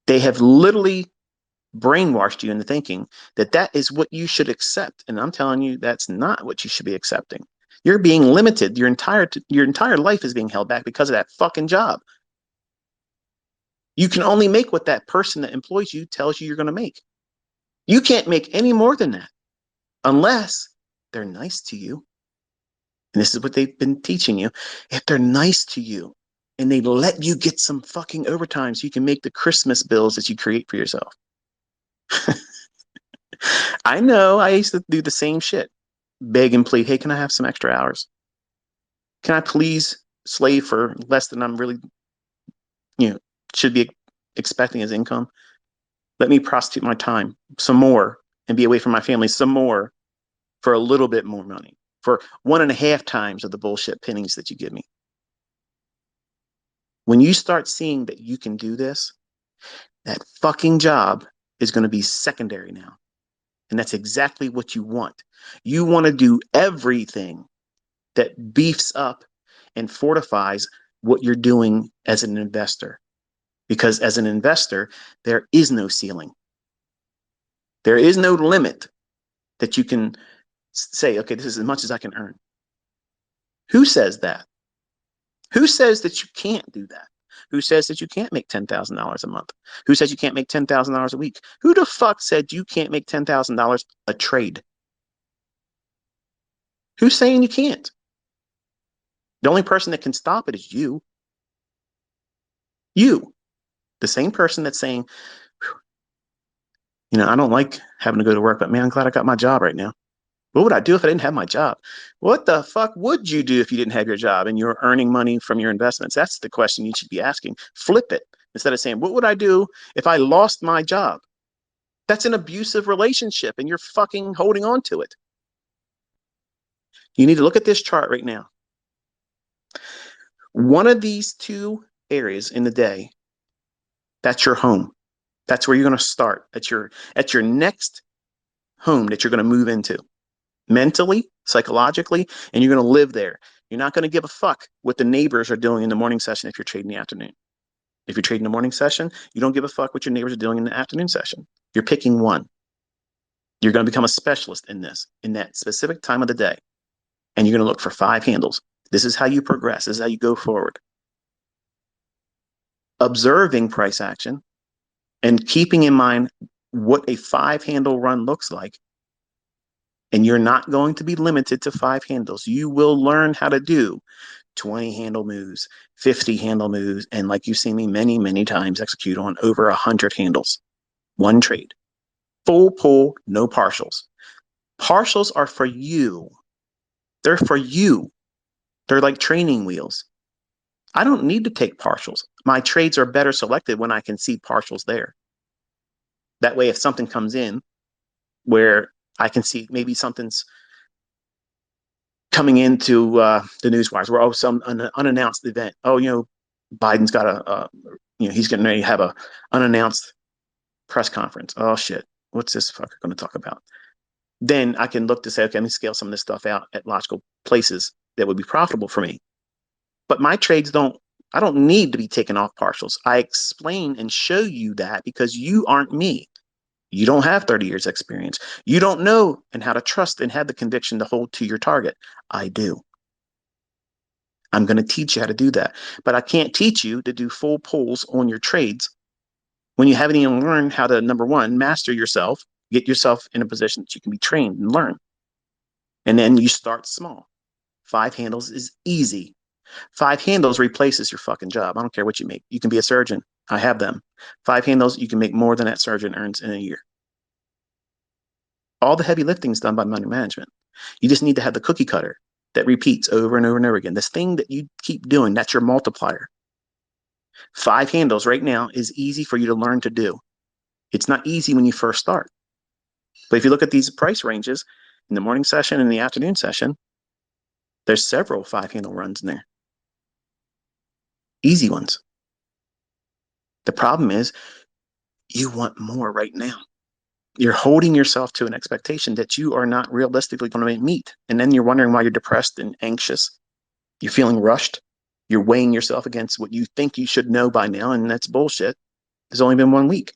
They have literally brainwashed you into thinking that that is what you should accept. And I'm telling you, that's not what you should be accepting. You're being limited. Your entire life is being held back because of that fucking job. You can only make what that person that employs you tells you you're going to make. You can't make any more than that unless they're nice to you. And this is what they've been teaching you. If they're nice to you and they let you get some fucking overtime so you can make the Christmas bills that you create for yourself. I know I used to do the same shit. Beg and plead, hey, can I have some extra hours? Can I please slave for less than I'm really, should be expecting as income? Let me prostitute my time some more and be away from my family some more for a little bit more money, for 1.5 times of the bullshit pennies that you give me. When you start seeing that you can do this, that fucking job is going to be secondary now. And that's exactly what you want. You want to do everything that beefs up and fortifies what you're doing as an investor. Because as an investor, there is no ceiling. There is no limit that you can say, okay, this is as much as I can earn. Who says that? Who says that you can't do that? Who says that you can't make $10,000 a month? Who says you can't make $10,000 a week? Who the fuck said you can't make $10,000 a trade? Who's saying you can't? The only person that can stop it is you. You, the same person that's saying, I don't like having to go to work, but man, I'm glad I got my job right now. What would I do if I didn't have my job? What the fuck would you do if you didn't have your job and you're earning money from your investments? That's the question you should be asking. Flip it instead of saying, what would I do if I lost my job? That's an abusive relationship and you're fucking holding on to it. You need to look at this chart right now. One of these two areas in the day, that's your home. That's where you're going to start. At your next home that you're going to move into. Mentally, psychologically, and you're going to live there. You're not going to give a fuck what the neighbors are doing in the morning session if you're trading the afternoon. If you're trading the morning session, you don't give a fuck what your neighbors are doing in the afternoon session. You're picking one. You're going to become a specialist in this, in that specific time of the day. And you're going to look for 5 handles. This is how you progress. This is how you go forward. Observing price action and keeping in mind what a 5-handle run looks like. And you're not going to be limited to 5 handles. You will learn how to do 20 handle moves, 50 handle moves, and like you've seen me many, many times execute on over 100 handles. One trade. Full pull, no partials. Partials are for you. They're for you. They're like training wheels. I don't need to take partials. My trades are better selected when I can see partials there. That way, if something comes in where I can see maybe something's coming into the news wires where, some unannounced event. Biden's got he's getting ready to have a unannounced press conference. Oh shit. What's this fucker going to talk about? Then I can look to say, okay, let me scale some of this stuff out at logical places that would be profitable for me. But my trades I don't need to be taken off partials. I explain and show you that because you aren't me. You don't have 30 years experience. You don't know and how to trust and have the conviction to hold to your target. I do. I'm going to teach you how to do that. But I can't teach you to do full pulls on your trades when you haven't even learned how to, number one, master yourself, get yourself in a position that you can be trained and learn. And then you start small. 5 handles is easy. 5 handles replaces your fucking job. I don't care what you make. You can be a surgeon. I have them. 5 handles, you can make more than that surgeon earns in a year. All the heavy lifting is done by money management. You just need to have the cookie cutter that repeats over and over and over again. This thing that you keep doing, that's your multiplier. 5 handles right now is easy for you to learn to do. It's not easy when you first start. But if you look at these price ranges in the morning session and the afternoon session, there's several 5-handle runs in there. Easy ones. The problem is you want more right now. You're holding yourself to an expectation that you are not realistically going to meet. And then you're wondering why you're depressed and anxious. You're feeling rushed. You're weighing yourself against what you think you should know by now. And that's bullshit. There's only been 1 week.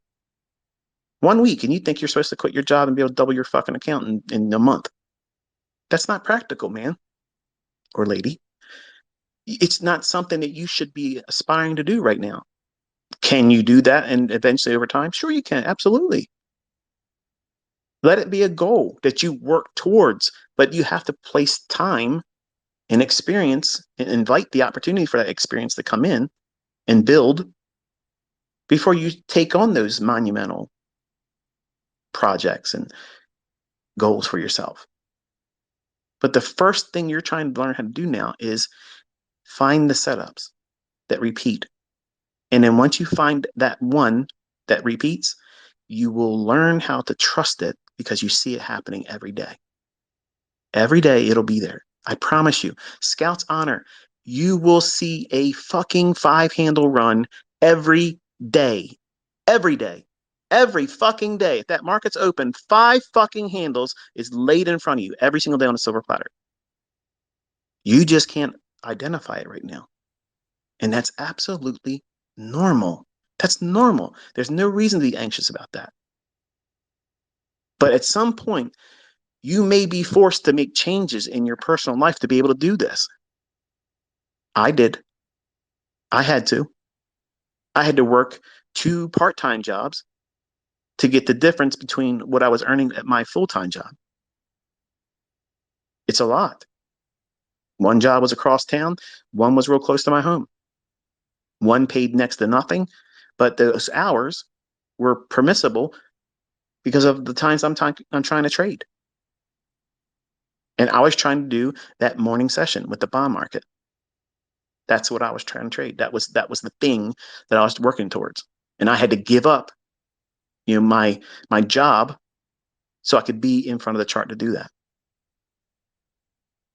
1 week. And you think you're supposed to quit your job and be able to double your fucking account in a month. That's not practical, man or lady. It's not something that you should be aspiring to do right now. Can you do that and eventually over time? Sure, you can. Absolutely. Let it be a goal that you work towards, but you have to place time and experience and invite the opportunity for that experience to come in and build before you take on those monumental projects and goals for yourself. But the first thing you're trying to learn how to do now is find the setups that repeat. And then once you find that one that repeats, you will learn how to trust it because you see it happening every day. Every day it'll be there. I promise you. Scouts Honor, you will see a fucking 5-handle run every day. Every day. Every fucking day. If that market's open, 5 fucking handles is laid in front of you every single day on a silver platter. You just can't identify it right now. And that's absolutely normal. That's normal. There's no reason to be anxious about that. But at some point, you may be forced to make changes in your personal life to be able to do this. I did. I had to. I had to work 2 part-time jobs to get the difference between what I was earning at my full-time job. It's a lot. One job was across town, one was real close to my home. One paid next to nothing, but those hours were permissible because of the times I'm trying to trade. And I was trying to do that morning session with the bond market. That's what I was trying to trade. That was the thing that I was working towards. And I had to give up, my job so I could be in front of the chart to do that.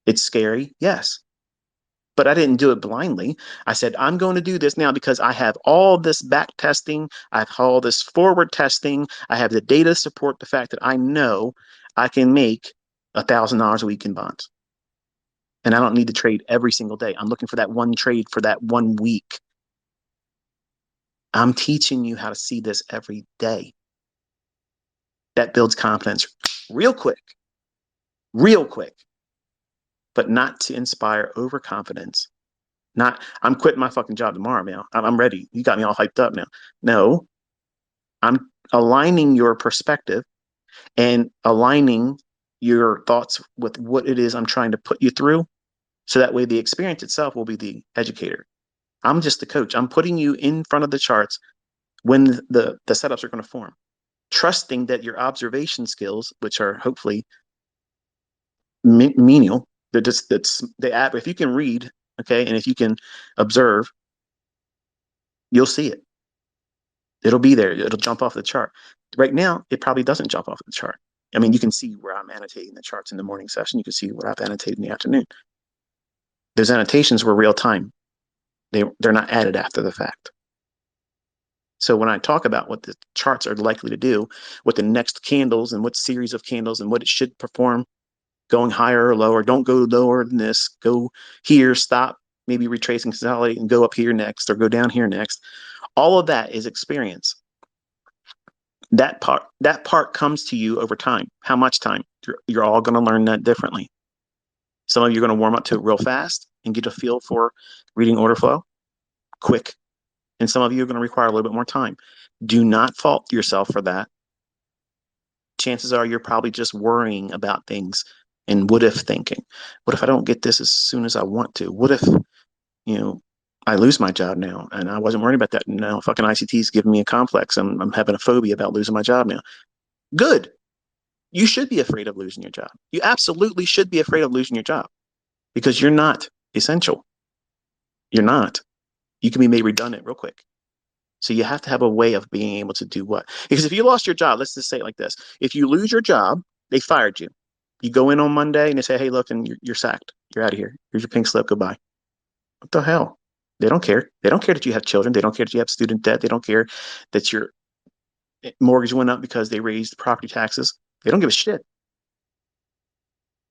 It's scary, yes. But I didn't do it blindly. I said, I'm going to do this now because I have all this back testing. I have all this forward testing. I have the data to support the fact that I know I can make $1,000 a week in bonds. And I don't need to trade every single day. I'm looking for that one trade for that 1 week. I'm teaching you how to see this every day. That builds confidence real quick, but not to inspire overconfidence. Not, I'm quitting my fucking job tomorrow, man. I'm ready. You got me all hyped up now. No, I'm aligning your perspective and aligning your thoughts with what it is I'm trying to put you through. So that way the experience itself will be the educator. I'm just the coach. I'm putting you in front of the charts when the setups are going to form, trusting that your observation skills, which are hopefully menial, if you can read, okay, and if you can observe, you'll see it. It'll be there. It'll jump off the chart. Right now, it probably doesn't jump off the chart. I mean, you can see where I'm annotating the charts in the morning session. You can see where I've annotated in the afternoon. Those annotations were real time. They're not added after the fact. So when I talk about what the charts are likely to do, what the next candles and what series of candles and what it should perform, going higher or lower, don't go lower than this, go here, stop, maybe retrace and consolidate and go up here next or go down here next. All of that is experience. That part comes to you over time. How much time? You're all going to learn that differently. Some of you are going to warm up to it real fast and get a feel for reading order flow quick. And some of you are going to require a little bit more time. Do not fault yourself for that. Chances are you're probably just worrying about things and what if thinking. What if I don't get this as soon as I want to? What if, I lose my job now and I wasn't worried about that. Now fucking ICT is giving me a complex. I'm having a phobia about losing my job now. Good. You should be afraid of losing your job. You absolutely should be afraid of losing your job because you're not essential. You're not. You can be made redundant real quick. So you have to have a way of being able to do what? Because if you lost your job, let's just say it like this. If you lose your job, they fired you. You go in on Monday and they say, hey, look, and you're sacked. You're out of here. Here's your pink slip. Goodbye. What the hell? They don't care. They don't care that you have children. They don't care that you have student debt. They don't care that your mortgage went up because they raised property taxes. They don't give a shit.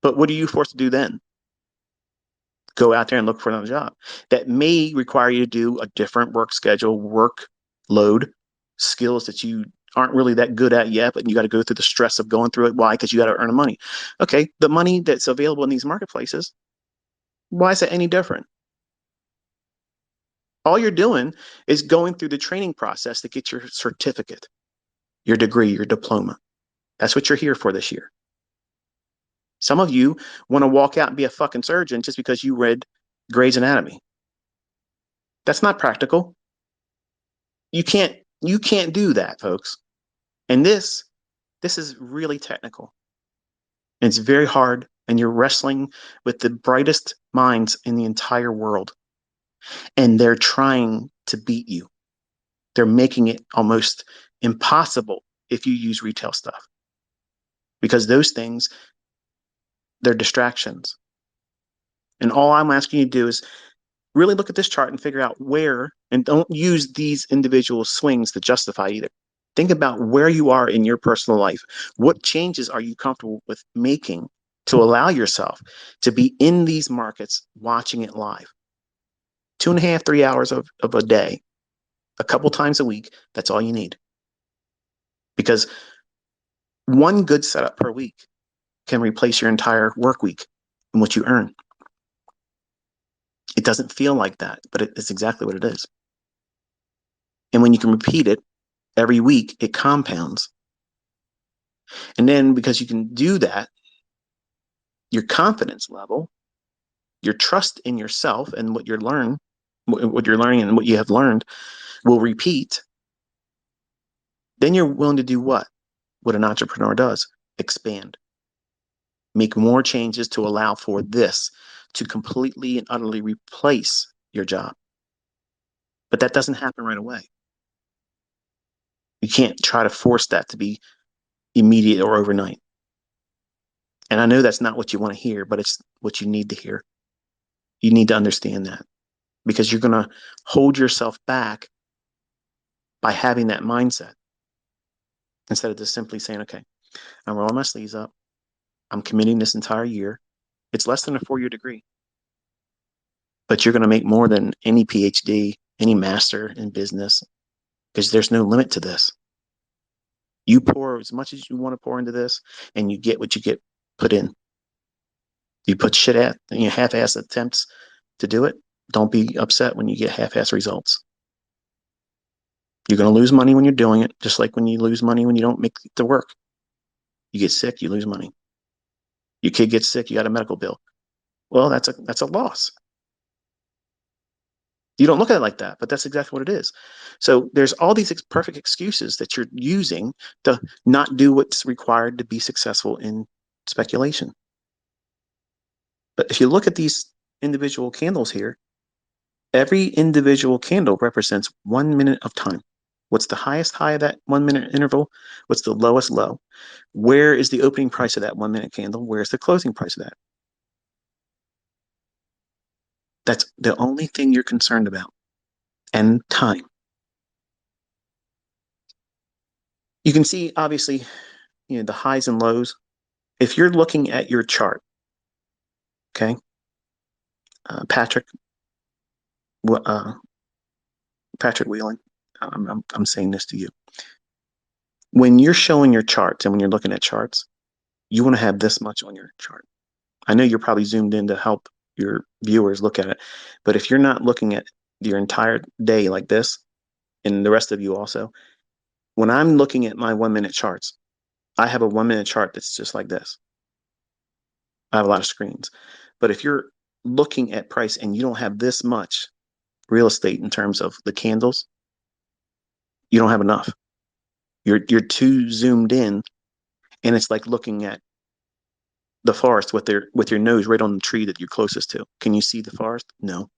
But what are you forced to do then? Go out there and look for another job. That may require you to do a different work schedule, workload, skills that you aren't really that good at yet, but you got to go through the stress of going through it. Why? Because you got to earn money. Okay, the money that's available in these marketplaces, why is that any different? All you're doing is going through the training process to get your certificate, your degree, your diploma. That's what you're here for this year. Some of you want to walk out and be a fucking surgeon just because you read Grey's Anatomy. That's not practical. You can't do that, folks. And this is really technical. And it's very hard, and you're wrestling with the brightest minds in the entire world. And they're trying to beat you. They're making it almost impossible if you use retail stuff. Because those things, they're distractions. And all I'm asking you to do is really look at this chart and figure out where, and don't use these individual swings to justify either. Think about where you are in your personal life. What changes are you comfortable with making to allow yourself to be in these markets watching it live? 2.5, 3 hours of a day, a couple times a week, that's all you need. Because one good setup per week can replace your entire work week and what you earn. It doesn't feel like that, but it's exactly what it is. And when you can repeat it every week, it compounds. And then because you can do that, your confidence level, your trust in yourself and what what you're learning and what you have learned will repeat. Then you're willing to do what? What an entrepreneur does: expand, make more changes to allow for this to completely and utterly replace your job. But that doesn't happen right away. You can't try to force that to be immediate or overnight. And I know that's not what you want to hear, but it's what you need to hear. You need to understand that because you're going to hold yourself back by having that mindset instead of just simply saying, okay, I'm rolling my sleeves up. I'm committing this entire year. It's less than a 4-year degree, but you're going to make more than any PhD, any master in business because there's no limit to this. You pour as much as you want to pour into this and you get what you get put in. You put shit at, you half-ass attempts to do it. Don't be upset when you get half-ass results. You're going to lose money when you're doing it, just like when you lose money when you don't make the work. You get sick, you lose money. Your kid gets sick, you got a medical bill. Well, that's a loss. You don't look at it like that, but that's exactly what it is. So there's all these perfect excuses that you're using to not do what's required to be successful in speculation. But if you look at these individual candles here, every individual candle represents 1 minute of time. What's the highest high of that 1 minute interval? What's the lowest low? Where is the opening price of that 1 minute candle? Where's the closing price of that? That's the only thing you're concerned about. And time. You can see, obviously, the highs and lows. If you're looking at your chart, okay, Patrick, uh, Patrick Wheeling, I'm saying this to you. When you're showing your charts and when you're looking at charts, you want to have this much on your chart. I know you're probably zoomed in to help your viewers look at it, but if you're not looking at your entire day like this, and the rest of you also, when I'm looking at my 1 minute charts, I have a 1 minute chart that's just like this. I have a lot of screens. But if you're looking at price and you don't have this much real estate in terms of the candles, you don't have enough. You're too zoomed in, and it's like looking at the forest with your nose right on the tree that you're closest to. Can you see the forest? No.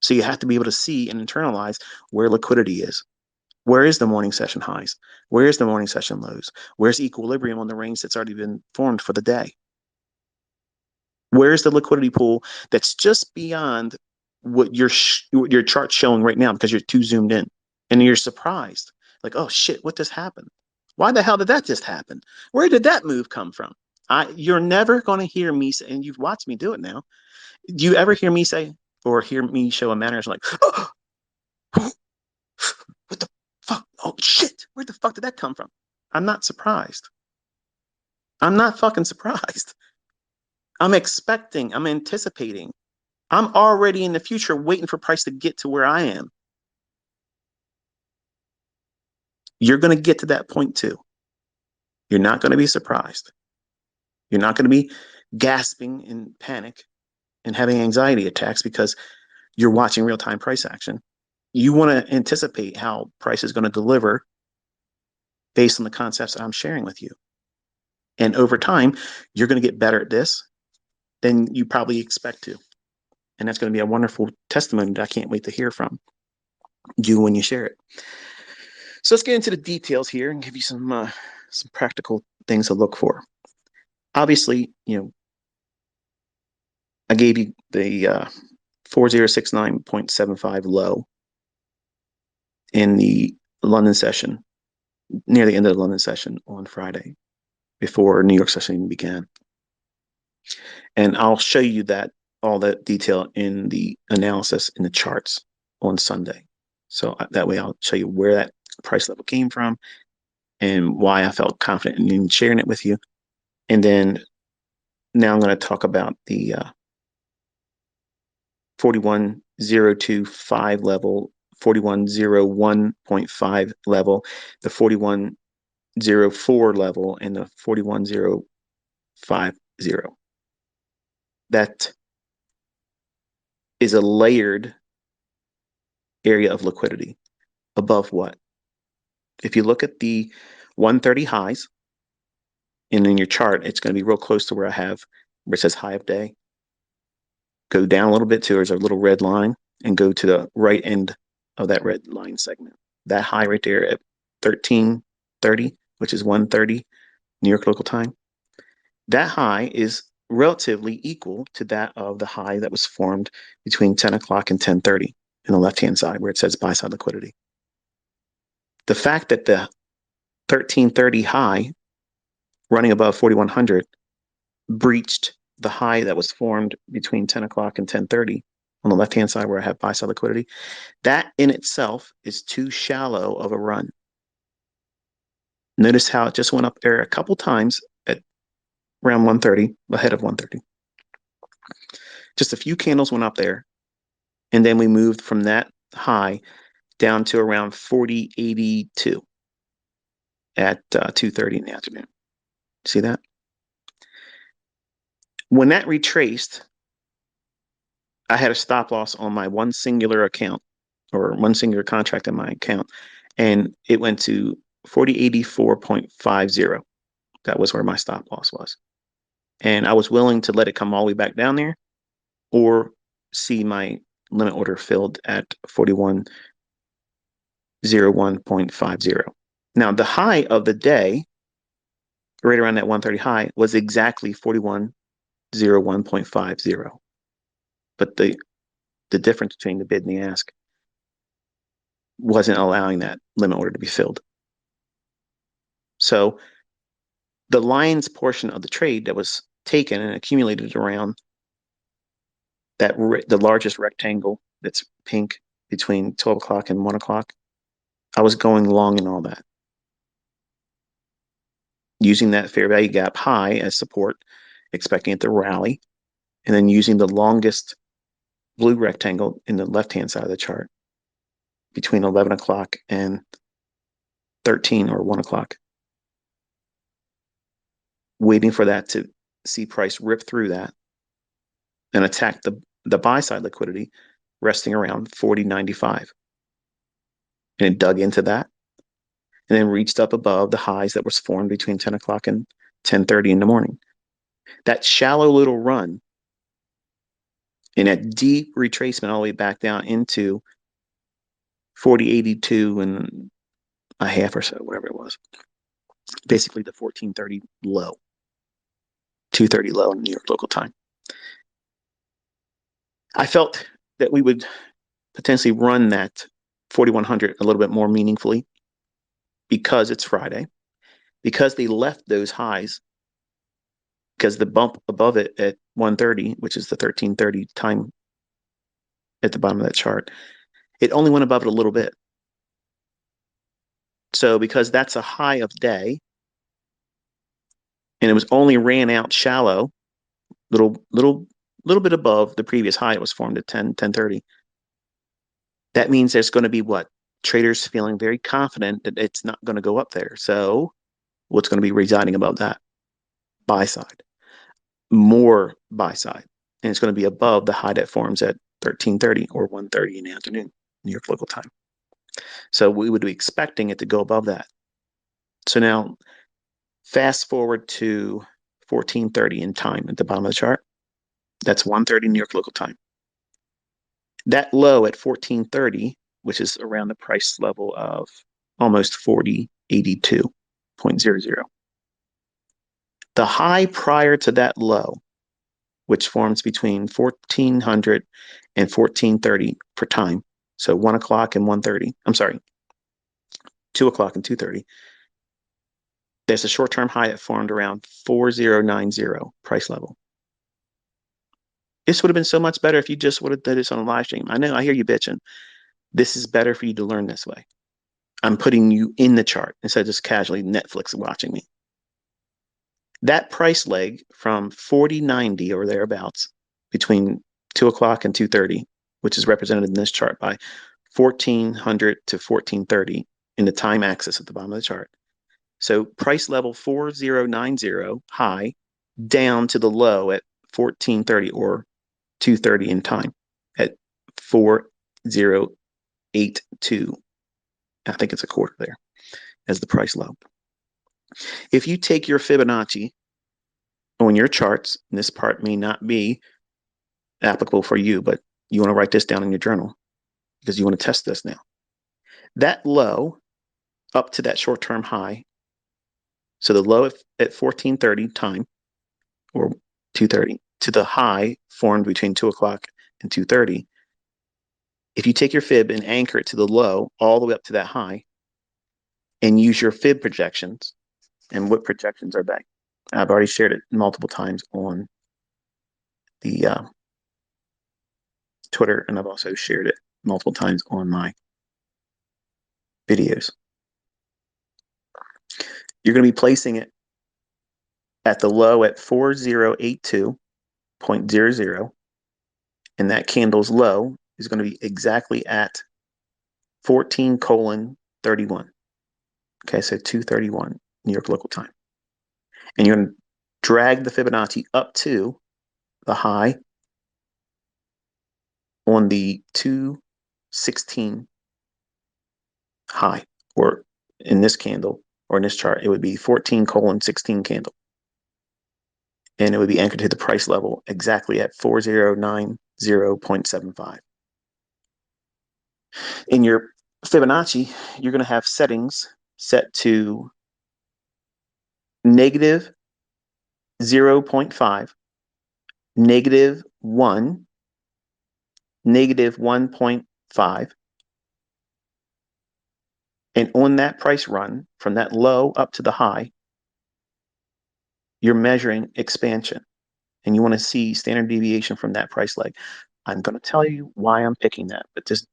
So you have to be able to see and internalize where liquidity is. Where is the morning session highs? Where is the morning session lows? Where's equilibrium on the range that's already been formed for the day? Where's the liquidity pool that's just beyond what your chart's showing right now because you're too zoomed in and you're surprised? Like, oh shit, what just happened? Why the hell did that just happen? Where did that move come from? You're never going to hear me say, and you've watched me do it now. Do you ever hear me say or hear me show a manner like, oh, what the fuck? Oh shit, where the fuck did that come from? I'm not surprised. I'm not fucking surprised. I'm expecting, I'm anticipating. I'm already in the future waiting for price to get to where I am. You're going to get to that point too. You're not going to be surprised. You're not going to be gasping in panic and having anxiety attacks because you're watching real-time price action. You want to anticipate how price is going to deliver based on the concepts that I'm sharing with you. And over time, you're going to get better at this than you probably expect to. And that's going to be a wonderful testimony that I can't wait to hear from you when you share it. So let's get into the details here and give you some practical things to look for. Obviously, I gave you the 4069.75 low in the London session, near the end of the London session on Friday, before New York session even began. And I'll show you all that detail in the analysis in the charts on Sunday. So that way I'll show you where that price level came from and why I felt confident in sharing it with you. And then now I'm going to talk about the 41025 level 4101.5 level, the 4104 level, and the 41050. That is a layered area of liquidity above what? If you look at the 130 highs, and in your chart, it's going to be real close to where I have where it says high of day. Go down a little bit to there's a little red line and go to the right end of that red line segment. That high right there at 1330, which is 1:30 New York local time. That high is relatively equal to that of the high that was formed between 10 o'clock and 10:30 in the left-hand side where it says buy side liquidity. The fact that the 1330 high running above 4100 breached the high that was formed between 10 o'clock and 10:30 on the left-hand side where I have buy side liquidity, that in itself is too shallow of a run. Notice how it just went up there a couple times at around 1:30, ahead of 1:30. Just a few candles went up there, and then we moved from that high down to around 40.82 at 2:30 in the afternoon. See that? When that retraced, I had a stop loss on my one singular account or one singular contract in my account, and it went to 40.84.50. That was where my stop loss was. And I was willing to let it come all the way back down there or see my limit order filled at 4101.50. Now, the high of the day, right around that 130 high, was exactly 4101.50. But the difference between the bid and the ask wasn't allowing that limit order to be filled. So the lion's portion of the trade that was taken and accumulated around that the largest rectangle that's pink between 12 o'clock and 1 o'clock, I was going long in all that. Using that fair value gap high as support, expecting it to rally, and then using the longest blue rectangle in the left-hand side of the chart between 11 o'clock and 13 or 1 o'clock, waiting for that to see price rip through that and attack the buy side liquidity resting around 40.95. And it dug into that and then reached up above the highs that was formed between 10 o'clock and 10:30 in the morning. That shallow little run and that deep retracement all the way back down into 40.82 and a half or so, whatever it was. Basically the 14:30 low, 2:30 low in New York local time. I felt that we would potentially run that 4100 a little bit more meaningfully because it's Friday, because they left those highs, because the bump above it at 1:30, which is the 13:30 time at the bottom of that chart, it only went above it a little bit. So because that's a high of day, and it was only ran out shallow, little bit above the previous high, it was formed at 10:30. That means there's going to be what? Traders feeling very confident that it's not going to go up there. So what's going to be residing above that? Buy side. More buy side. And it's going to be above the high that forms at 13:30 or 1:30 in the afternoon, New York local time. So we would be expecting it to go above that. So now fast forward to 14:30 in time at the bottom of the chart. That's 1:30 New York local time. That low at 14:30, which is around the price level of almost 40.82.00. The high prior to that low, which forms between 1400 and 1430 per time, so 1 o'clock and 1:30, I'm sorry, 2 o'clock and 2:30, there's a short-term high that formed around 4090 price level. This would have been so much better if you just would have done this on a live stream. I know, I hear you bitching. This is better for you to learn this way. I'm putting you in the chart instead of just casually Netflix watching me. That price leg from 40.90 or thereabouts between 2 o'clock and 2:30, which is represented in this chart by 1400 to 1430 in the time axis at the bottom of the chart. So price level 4090 high down to the low at 1430 or 230 in time at 4082. I think it's a quarter there as the price low. If you take your Fibonacci on your charts, and this part may not be applicable for you, but you want to write this down in your journal because you want to test this now. That low up to that short-term high, so the low at 1430 time or 230 to the high formed between 2 o'clock and 2:30. If you take your fib and anchor it to the low all the way up to that high and use your fib projections, and what projections are they? I've already shared it multiple times on the Twitter, and I've also shared it multiple times on my videos. You're going to be placing it at the low at 4082.00, and that candle's low is going to be exactly at 14:31. Okay, so 2:31 New York local time. And you're going to drag the Fibonacci up to the high on the 216 high, or in this candle, or in this chart, it would be 14:16 candle. And it would be anchored to the price level exactly at 4090.75. In your Fibonacci, you're going to have settings set to negative 0.5, negative 1, negative 1.5. And on that price run, from that low up to the high, you're measuring expansion. And you want to see standard deviation from that price leg. I'm going to tell you why I'm picking that, but just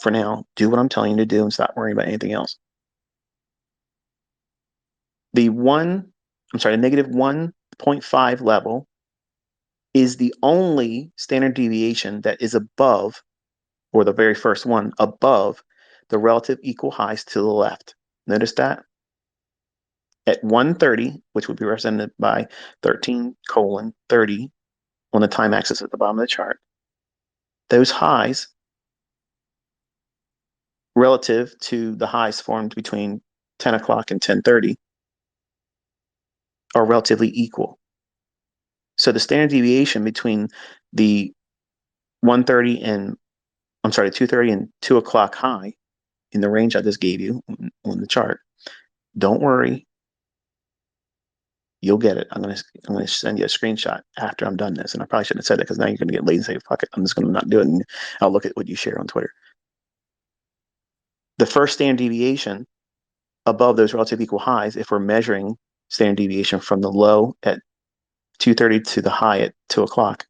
for now, do what I'm telling you to do and stop worrying about anything else. The negative 1.5 level is the only standard deviation that is above, or the very first one, above the relative equal highs to the left. Notice that? At 130, which would be represented by 13:30 on the time axis at the bottom of the chart, those highs relative to the highs formed between 10 o'clock and 10:30 are relatively equal. So the standard deviation between the 2:30 and 2 o'clock high in the range I just gave you on the chart, don't worry, you'll get it. I'm gonna send you a screenshot after I'm done this, and I probably shouldn't have said that because now you're gonna get lazy and say, fuck it, I'm just gonna not do it, and I'll look at what you share on Twitter. The first standard deviation above those relative equal highs, if we're measuring standard deviation from the low at 2:30 to the high at 2 o'clock,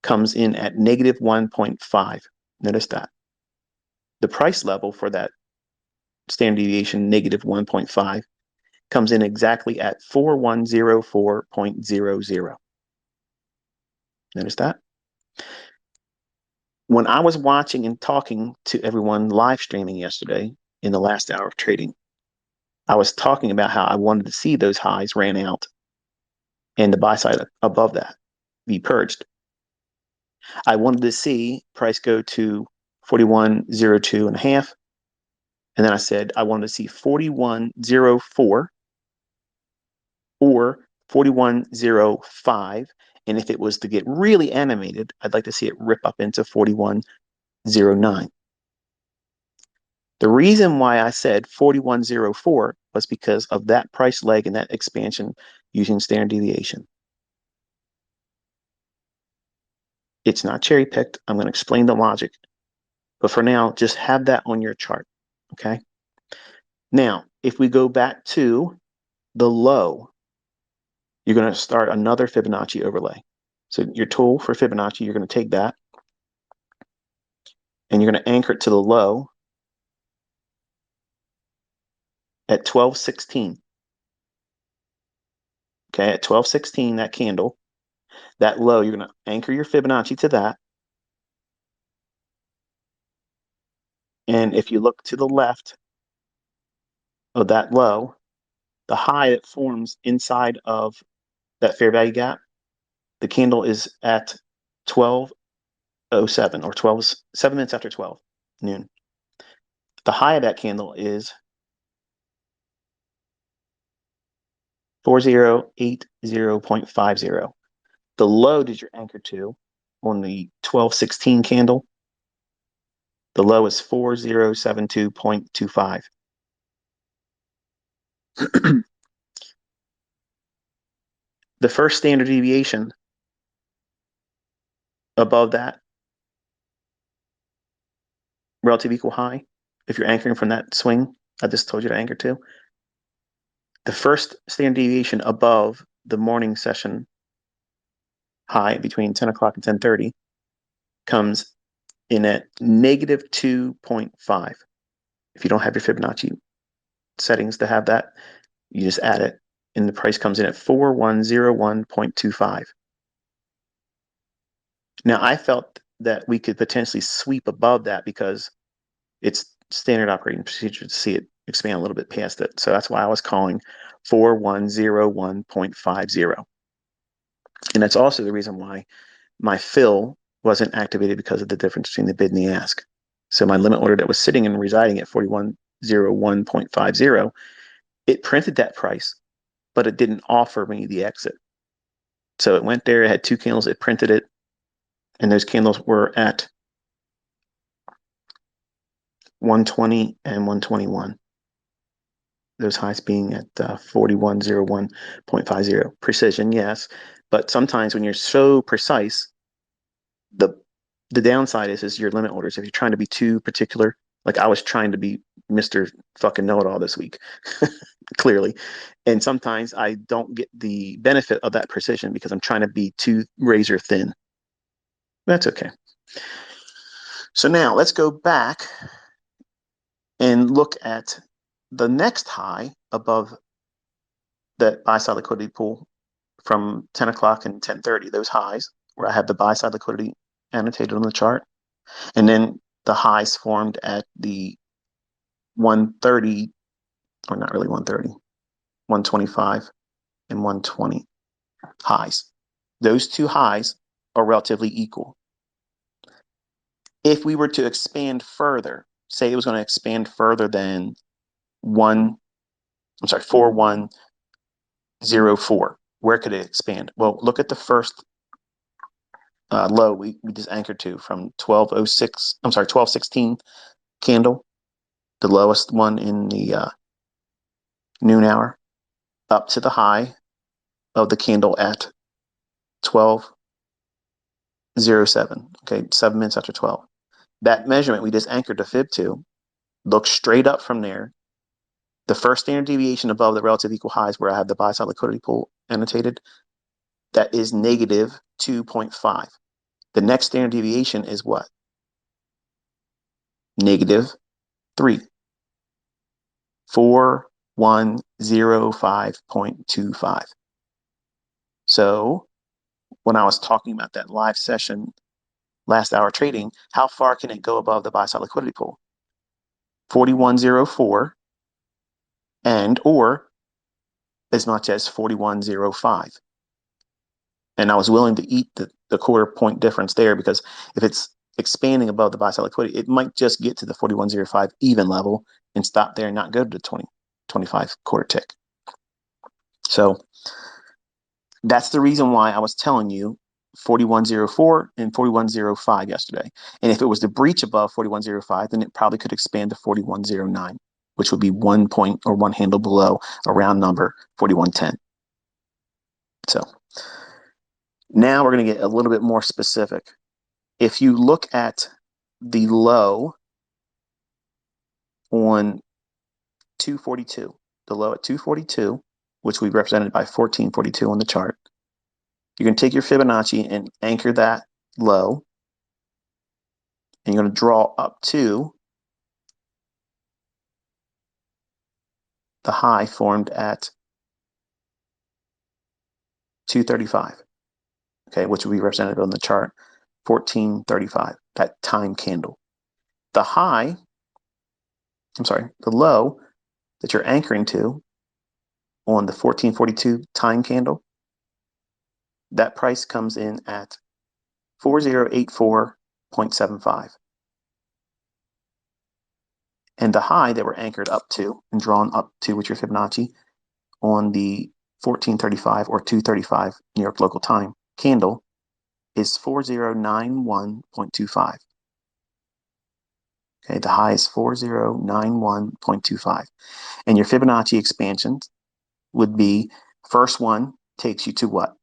comes in at negative 1.5. Notice that. The price level for that standard deviation, negative 1.5, comes in exactly at 4104.00. Notice that? When I was watching and talking to everyone live streaming yesterday in the last hour of trading, I was talking about how I wanted to see those highs ran out and the buy side above that be purged. I wanted to see price go to 4102.5. And then I said I wanted to see 4104 or 4105. And if it was to get really animated, I'd like to see it rip up into 4109. The reason why I said 4104 was because of that price leg and that expansion using standard deviation. It's not cherry picked. I'm going to explain the logic. But for now, just have that on your chart. Okay. Now, if we go back to the low, you're going to start another Fibonacci overlay. So your tool for Fibonacci, you're going to take that and you're going to anchor it to the low at 12:16. Okay, at 12:16, that candle, that low, you're going to anchor your Fibonacci to that. And if you look to the left of that low, the high that forms inside of that fair value gap, the candle is at 12:07 or 7 minutes after 12 noon. The high of that candle is 4080.50. The low that you're anchored to on the 1216 candle, the low is 4072.25. The first standard deviation above that relative equal high, if you're anchoring from that swing I just told you to anchor to, the first standard deviation above the morning session high between 10 o'clock and 10:30 comes in at negative 2.5. If you don't have your Fibonacci settings to have that, you just add it, and the price comes in at 4101.25. Now, I felt that we could potentially sweep above that because it's standard operating procedure to see it expand a little bit past it. So that's why I was calling 4101.50. And that's also the reason why my fill wasn't activated, because of the difference between the bid and the ask. So my limit order that was sitting and residing at 4101.50, it printed that price, but it didn't offer me the exit. So it went there, it had two candles, it printed it, and those candles were at 120 and 121. Those highs being at 4101.50. Precision, yes, but sometimes when you're so precise, the the downside is your limit orders. If you're trying to be too particular, like I was trying to be Mr. fucking know-it-all this week, clearly, and sometimes I don't get the benefit of that precision because I'm trying to be too razor thin. That's okay. So now let's go back and look at the next high above that buy side liquidity pool from 10 o'clock and 10:30, those highs where I have the buy side liquidity annotated on the chart. And then the highs formed at the 130, or not really 130, 125 and 120 highs. Those two highs are relatively equal. If we were to expand further, say it was going to expand further than 4104, where could it expand? Well, look at the first low we just anchored to from 1216 candle, the lowest one in the noon hour, up to the high of the candle at 12:07. Okay, 7 minutes after 12. That measurement we just anchored the fib to, look straight up from there. The first standard deviation above the relative equal highs where I have the buy side liquidity pool annotated, that is negative 2.5. The next standard deviation is what? Negative 3. 4105.25. So when I was talking about that live session, last hour trading, how far can it go above the buy side liquidity pool? 4104 and or as much as 4105. And I was willing to eat the quarter point difference there, because if it's expanding above the buy side liquidity, it might just get to the 4105 even level and stop there and not go to the 2025 quarter tick. So that's the reason why I was telling you 4104 and 4105 yesterday. And if it was to breach above 4105, then it probably could expand to 4109, which would be 1 point or one handle below a round number, 4110. So now we're going to get a little bit more specific. If you look at the low on 242, the low at 242, which we represented by 1442 on the chart, you're going to take your Fibonacci and anchor that low, and you're going to draw up to the high formed at 235, okay, which will be represented on the chart, 1435, that time candle. The high I'm sorry, the low that you're anchoring to on the 1442 time candle, that price comes in at 4084.75. And the high that we're anchored up to and drawn up to with your Fibonacci on the 1435 or 235 New York local time candle is 4091.25. Okay, the high is 4091.25. And your Fibonacci expansions would be first one takes you to what?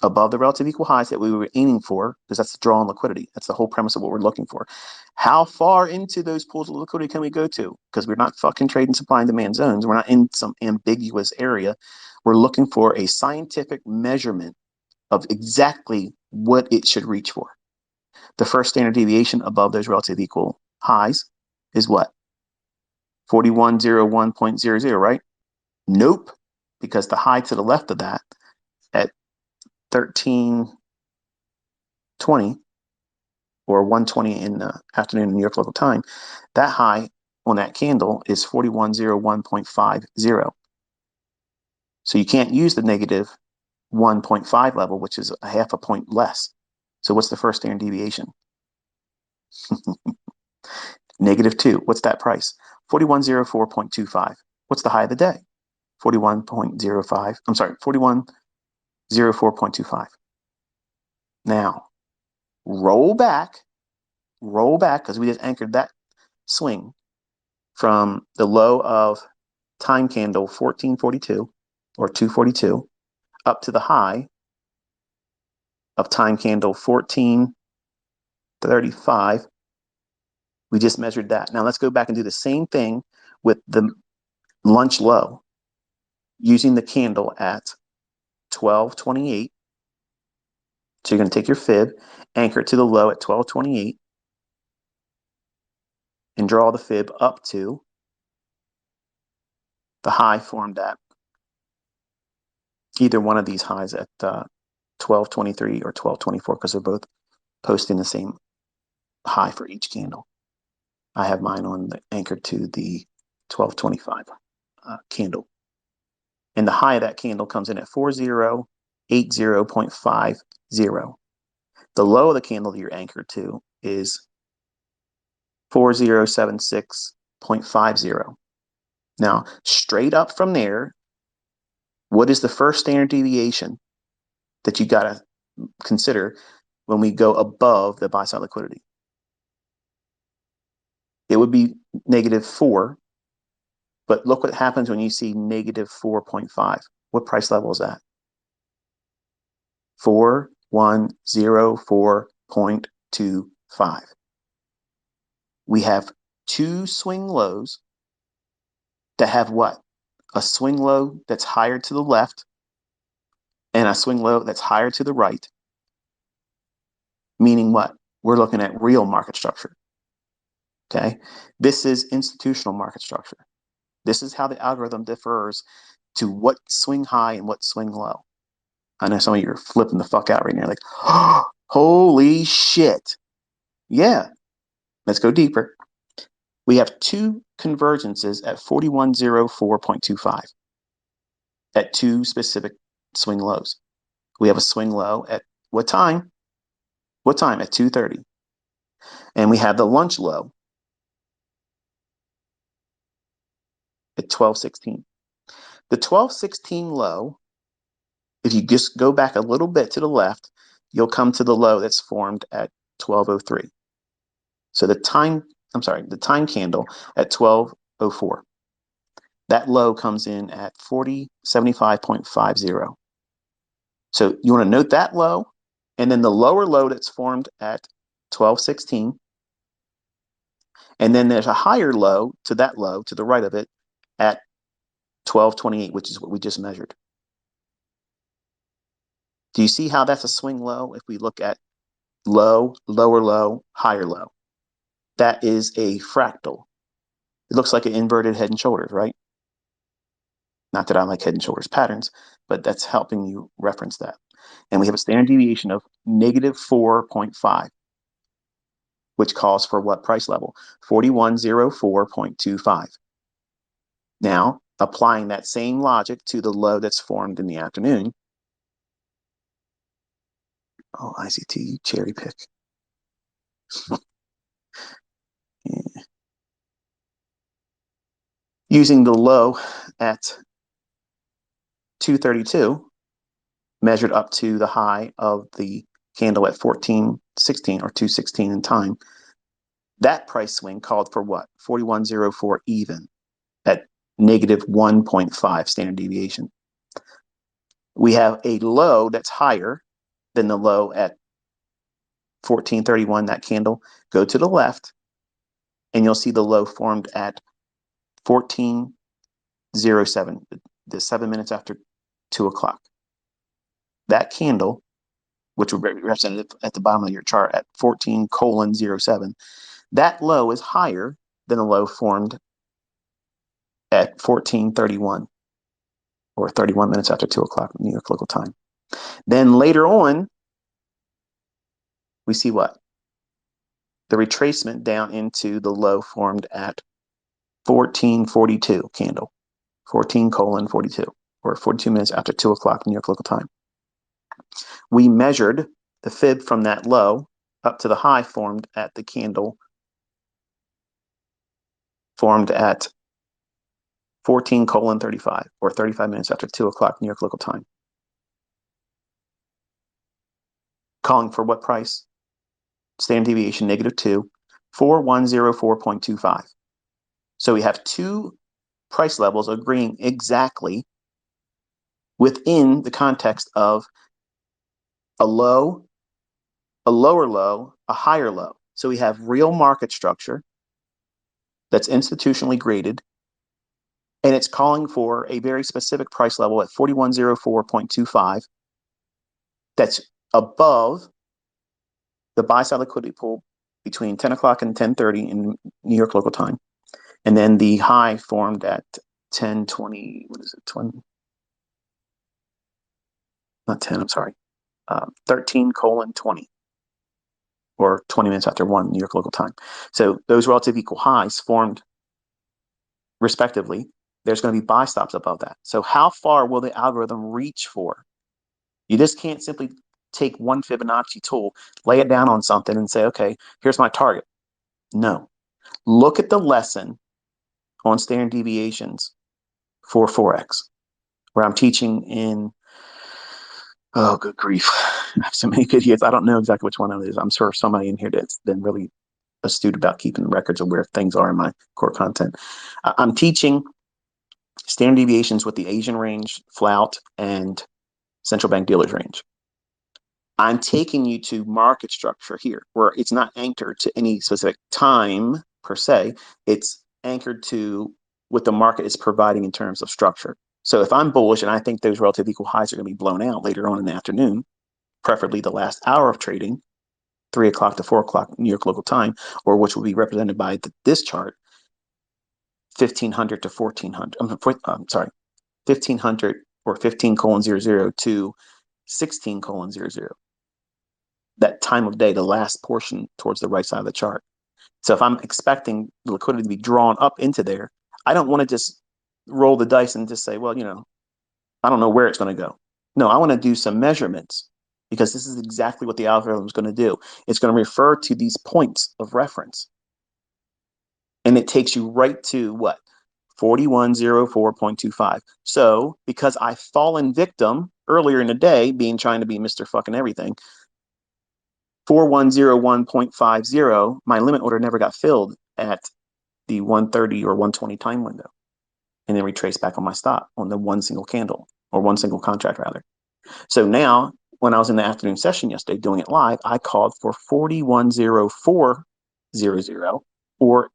Above the relative equal highs that we were aiming for, because that's the draw on liquidity. That's the whole premise of what we're looking for. How far into those pools of liquidity can we go to? Because we're not fucking trading supply and demand zones. We're not in some ambiguous area. We're looking for a scientific measurement of exactly what it should reach for. The first standard deviation above those relative equal highs is what? 4101.00, right? Nope, because the high to the left of that at 1320 or 120 in the afternoon in New York local time, that high on that candle is 4101.50. So you can't use the negative 1.5 level, which is a half a point less. So what's the first standard deviation? -2. What's that price? 4104.25. What's the high of the day? 41.05. I'm sorry, 4104.25. Now, roll back, because we just anchored that swing from the low of time candle 1442 or 242 up to the high of time candle 1435. We just measured that. Now let's go back and do the same thing with the lunch low using the candle at 1228. So you're going to take your fib, anchor it to the low at 1228, and draw the fib up to the high formed at either one of these highs at 1223 or 1224, because they're both posting the same high for each candle. I have mine on the anchored to the 1225 candle. And the high of that candle comes in at 4080.50. The low of the candle that you're anchored to is 4076.50. Now, straight up from there, what is the first standard deviation that you got to consider when we go above the buy side liquidity? It would be -4, but look what happens when you see -4.5. What price level is that? 4104.25. We have two swing lows that have what? A swing low that's higher to the left and a swing low that's higher to the right. Meaning what? We're looking at real market structure. Okay. This is institutional market structure. This is how the algorithm differs to what swing high and what swing low. I know some of you are flipping the fuck out right now, like, oh, holy shit. Yeah. Let's go deeper. We have two convergences at 4104.25 at two specific swing lows. We have a swing low at what time? What time? At 2:30. And we have the lunch low at 12:16. The 12:16 low, if you just go back a little bit to the left, you'll come to the low that's formed at 12:03. So the time candle at 12:04. That low comes in at 4075.50. So you want to note that low, and then the lower low that's formed at 12:16. And then there's a higher low to that low to the right of it at 1228, which is what we just measured. Do you see how that's a swing low? If we look at low, lower low, higher low, that is a fractal. It looks like an inverted head and shoulders, right? Not that I like head and shoulders patterns, but that's helping you reference that. And we have a standard deviation of -4.5. which calls for what price level? 4104.25. Now, applying that same logic to the low that's formed in the afternoon. Oh, ICT, you cherry pick. Yeah. Using the low at 232, measured up to the high of the candle at 1416 or 216 in time, that price swing called for what? 4104 even at negative 1.5 standard deviation. We have a low that's higher than the low at 1431, that candle. Go to the left, and you'll see the low formed at 1407, the 7 minutes after 2 o'clock. That candle, which would be represented at the bottom of your chart at 14:07, that low is higher than the low formed at 1431 or 31 minutes after 2 o'clock New York local time. Then later on, we see what? The retracement down into the low formed at 1442 candle, 14:42, or 42 minutes after 2 o'clock New York local time. We measured the fib from that low up to the high formed at the candle formed at 14:35, or 35 minutes after 2 o'clock New York local time. Calling for what price? Standard deviation -2, 4104.25. So we have two price levels agreeing exactly within the context of a low, a lower low, a higher low. So we have real market structure that's institutionally graded, and it's calling for a very specific price level at 4104.25 that's above the buy side liquidity pool between 10 o'clock and 10:30 in New York local time. And then the high formed at 10:20, what is it, 20? Not 10, I'm sorry, 13:20, or 20 minutes after 1 New York local time. So those relative equal highs formed respectively. There's going to be buy stops above that. So how far will the algorithm reach for? You just can't simply take one Fibonacci tool, lay it down on something and say, okay, here's my target. No. Look at the lesson on standard deviations for Forex, where I'm teaching in, oh, good grief. I have so many videos. I don't know exactly which one it is. I'm sure somebody in here that's been really astute about keeping records of where things are in my core content. I'm teaching standard deviations with the Asian range, flout, and central bank dealers range. I'm taking you to market structure here, where it's not anchored to any specific time per se. It's anchored to what the market is providing in terms of structure. So if I'm bullish and I think those relative equal highs are going to be blown out later on in the afternoon, preferably the last hour of trading, 3 o'clock to 4 o'clock New York local time, or which will be represented by this chart, 1500 to 1400. I'm sorry, 1500 or 15:00 to 16:00. That time of day, the last portion towards the right side of the chart. So if I'm expecting the liquidity to be drawn up into there, I don't want to just roll the dice and just say, well, I don't know where it's going to go. No, I want to do some measurements, because this is exactly what the algorithm is going to do. It's going to refer to these points of reference. And it takes you right to what? 4104.25. So because I've fallen victim earlier in the day, trying to be Mr. fucking everything, 4101.50, my limit order never got filled at the 130 or 120 time window, and then retrace back on my stop on the one single candle, or one single contract rather. So now, when I was in the afternoon session yesterday doing it live, I called for 4104.00, or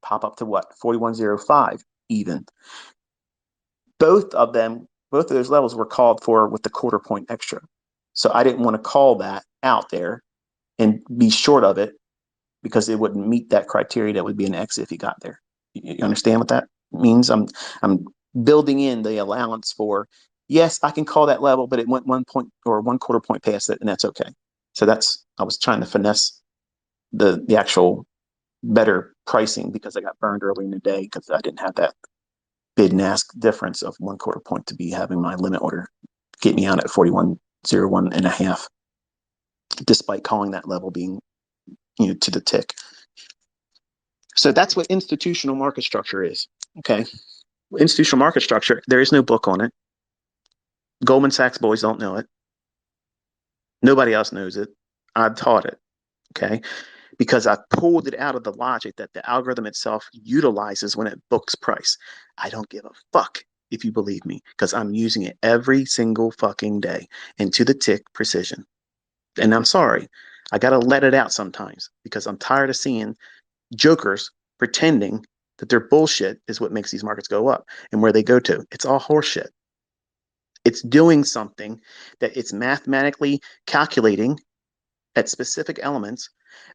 pop up to what? 4105 even. Both of those levels were called for with the quarter point extra. So I didn't want to call that out there and be short of it, because it wouldn't meet that criteria that would be an exit if you got there. You understand what that means? I'm building in the allowance for, yes, I can call that level, but it went 1 point or 1/4 point past it, and that's okay. So I was trying to finesse the actual better pricing because I got burned early in the day because I didn't have that bid and ask difference of 1/4 point to be having my limit order get me out at 41.01 and a half, despite calling that level being, to the tick. So that's what institutional market structure is. Okay. Institutional market structure, there is no book on it. Goldman Sachs boys don't know it. Nobody else knows it. I've taught it. Okay. Because I pulled it out of the logic that the algorithm itself utilizes when it books price. I don't give a fuck if you believe me, because I'm using it every single fucking day and to the tick precision. And I'm sorry, I got to let it out sometimes because I'm tired of seeing jokers pretending that their bullshit is what makes these markets go up and where they go to. It's all horseshit. It's doing something that it's mathematically calculating at specific elements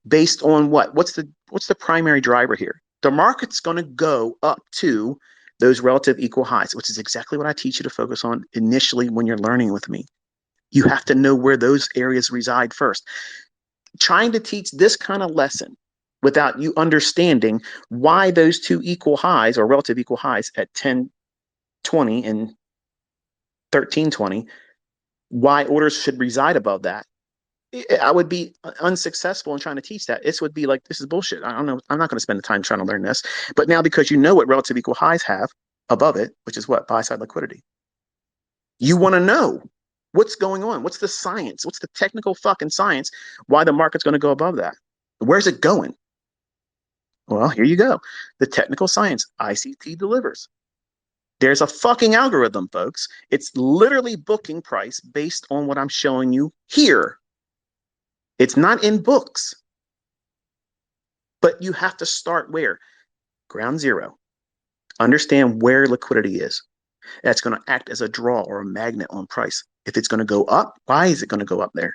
based on what? What's the primary driver here? The market's going to go up to those relative equal highs, which is exactly what I teach you to focus on initially when you're learning with me. You have to know where those areas reside first. Trying to teach this kind of lesson without you understanding why those two equal highs or relative equal highs at 10.20 and 13.20, why orders should reside above that, I would be unsuccessful in trying to teach that. It would be like, this is bullshit. I don't know. I'm not going to spend the time trying to learn this. But now, because you know what relative equal highs have above it, which is what? Buy side liquidity. You want to know what's going on. What's the science? What's the technical fucking science? Why the market's going to go above that? Where's it going? Well, here you go. The technical science ICT delivers. There's a fucking algorithm, folks. It's literally booking price based on what I'm showing you here. It's not in books. But you have to start where? Ground zero. Understand where liquidity is. That's going to act as a draw or a magnet on price. If it's going to go up, why is it going to go up there?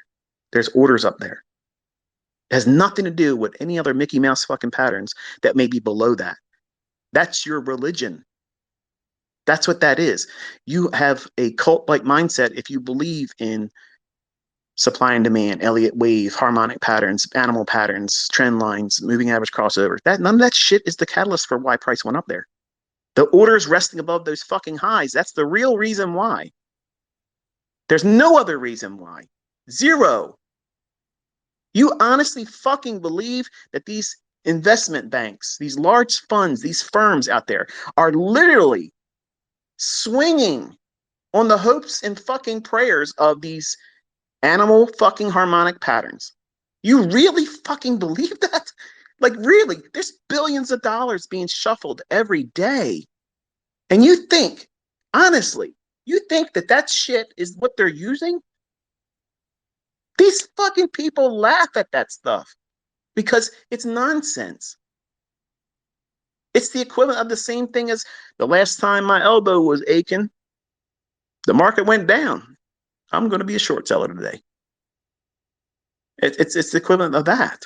There's orders up there. It has nothing to do with any other Mickey Mouse fucking patterns that may be below that. That's your religion. That's what that is. You have a cult-like mindset if you believe in supply and demand, Elliott wave, harmonic patterns, animal patterns, trend lines, moving average crossovers. None of that shit is the catalyst for why price went up there. The orders resting above those fucking highs, that's the real reason why. There's no other reason why. Zero. You honestly fucking believe that these investment banks, these large funds, these firms out there are literally swinging on the hopes and fucking prayers of these animal fucking harmonic patterns? You really fucking believe that? Like, really? There's billions of dollars being shuffled every day. And you think, honestly, you think that that shit is what they're using? These fucking people laugh at that stuff because it's nonsense. It's the equivalent of the same thing as the last time my elbow was aching, the market went down. I'm going to be a short seller today. It's the equivalent of that.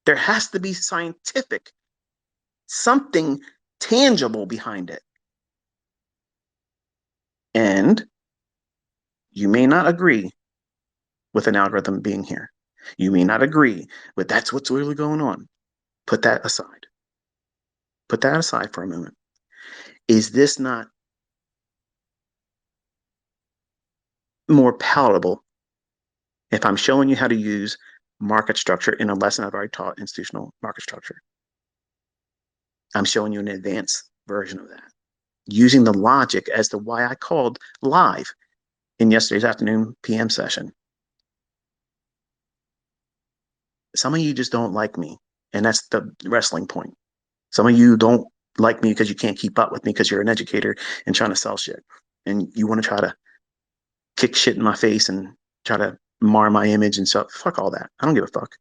There has to be scientific, something tangible behind it. And you may not agree with an algorithm being here. You may not agree with that's what's really going on. Put that aside. Put that aside for a moment. Is this not more palatable if I'm showing you how to use market structure in a lesson I've already taught, institutional market structure? I'm showing you an advanced version of that, using the logic as to why I called live in yesterday's afternoon PM session. Some of you just don't like me, and that's the wrestling point. Some of you don't like me because you can't keep up with me because you're an educator and trying to sell shit, and you want to try to kick shit in my face and try to mar my image and stuff. Fuck all that. I don't give a fuck.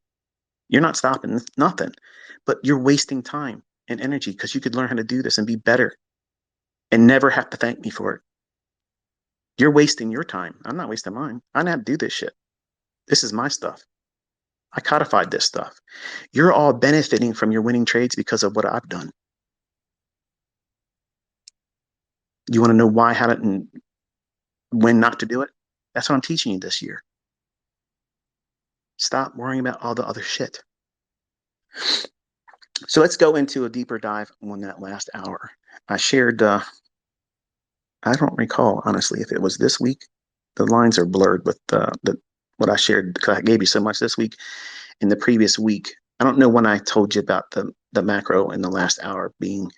You're not stopping nothing, but you're wasting time and energy because you could learn how to do this and be better and never have to thank me for it. You're wasting your time. I'm not wasting mine. I don't have to do this shit. This is my stuff. I codified this stuff. You're all benefiting from your winning trades because of what I've done. You want to know why, how to, and when not to do it? That's what I'm teaching you this year. Stop worrying about all the other shit. So let's go into a deeper dive on that last hour. I shared, I don't recall, honestly, if it was this week. The lines are blurred with the what I shared because I gave you so much this week. In the previous week, I don't know when I told you about the macro in the last hour being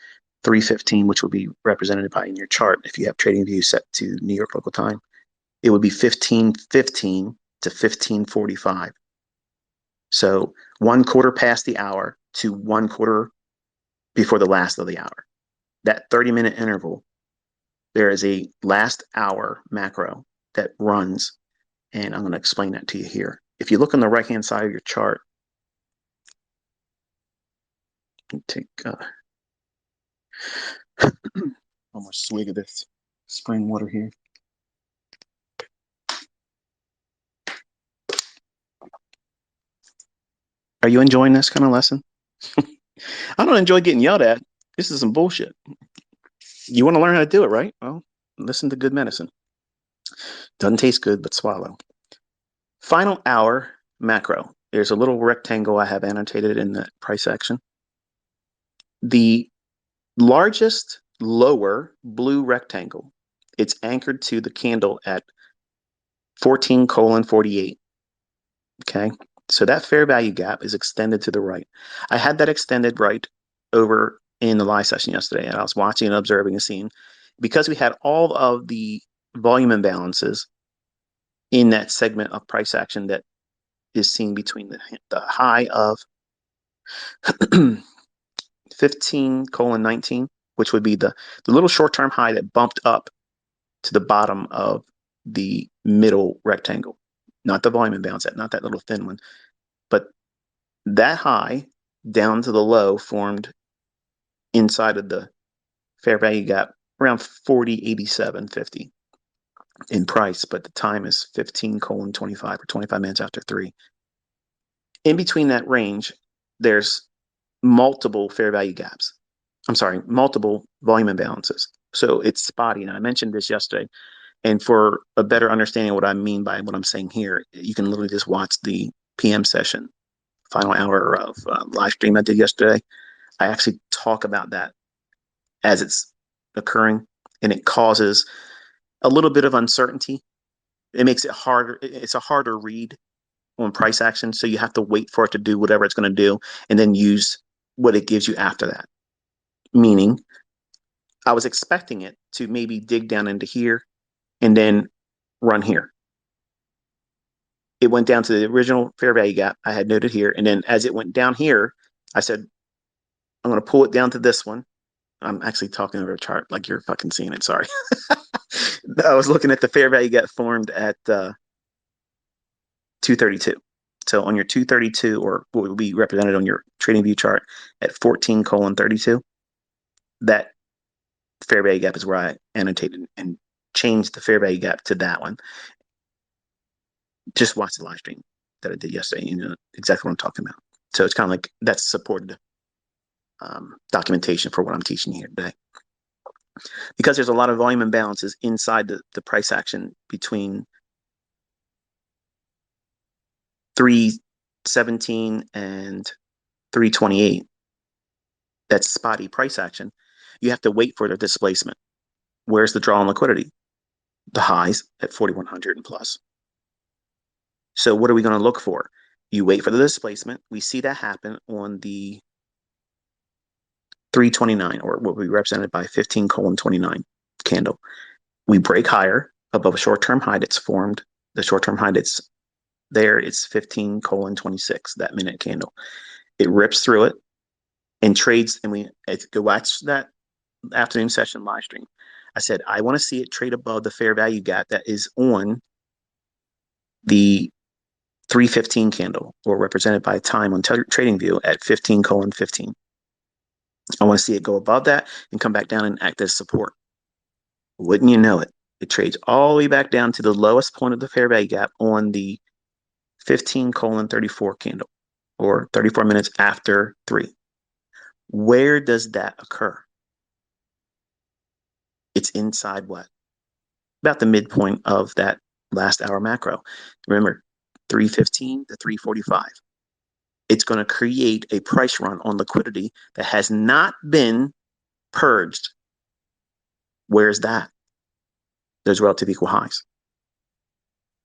3:15, which would be represented by in your chart if you have TradingView set to New York local time. It would be 15:15 to 15:45. So 1/4 past the hour to 1/4 before the last of the hour. That 30-minute interval, there is a last hour macro that runs, and I'm going to explain that to you here. If you look on the right-hand side of your chart, take almost swig of this spring water here. Are you enjoying this kind of lesson? I don't enjoy getting yelled at. This is some bullshit. You want to learn how to do it, right? Well, listen to good medicine. Doesn't taste good, but swallow. Final hour macro. There's a little rectangle I have annotated in the price action. The largest lower blue rectangle, it's anchored to the candle at 14:48. Okay. So that fair value gap is extended to the right. I had that extended right over in the live session yesterday, and I was watching and observing and seeing because we had all of the volume imbalances in that segment of price action that is seen between the high of 15:19, which would be the little short-term high that bumped up to the bottom of the middle rectangle, not the volume imbalance, not that little thin one, but that high down to the low formed inside of the fair value gap around 40.8750 in price, but the time is 15:25 or 25 minutes after 3. In between that range, there's multiple fair value gaps. I'm sorry, multiple volume imbalances. So it's spotty. And I mentioned this yesterday. And for a better understanding of what I mean by what I'm saying here, you can literally just watch the PM session, final hour of live stream I did yesterday. I actually talk about that as it's occurring, and it causes a little bit of uncertainty. It makes it harder. It's a harder read on price action. So you have to wait for it to do whatever it's going to do and then use what it gives you after that. Meaning, I was expecting it to maybe dig down into here and then run here. It went down to the original fair value gap I had noted here. And then as it went down here, I said, I'm going to pull it down to this one. I'm actually talking over a chart like you're fucking seeing it. Sorry. I was looking at the fair value gap formed at 232. So on your 232, or what will be represented on your TradingView chart at 14:32, that fair value gap is where I annotated and changed the fair value gap to that one. Just watch the live stream that I did yesterday. You know exactly what I'm talking about. So it's kind of like that's supported documentation for what I'm teaching here today. Because there's a lot of volume imbalances inside the price action between 317 and 328. That's spotty price action. You have to wait for the displacement. Where's the draw on liquidity? The highs at 4,100 and plus. So what are we going to look for? You wait for the displacement. We see that happen on the 329, or what we represented by 15:29 candle. We break higher above a short-term high that's formed. The short-term high that's there, it's 15:26, that minute candle. It rips through it and trades, and we go watch that afternoon session live stream. I said, I want to see it trade above the fair value gap that is on the 315 candle, or represented by time on TradingView at 15:15. I want to see it go above that and come back down and act as support. Wouldn't you know it? It trades all the way back down to the lowest point of the fair value gap on the 15:34 candle, or 34 minutes after 3. Where does that occur? It's inside what? About the midpoint of that last hour macro. Remember, 315 to 345. It's going to create a price run on liquidity that has not been purged. Where's that? Those relative equal highs.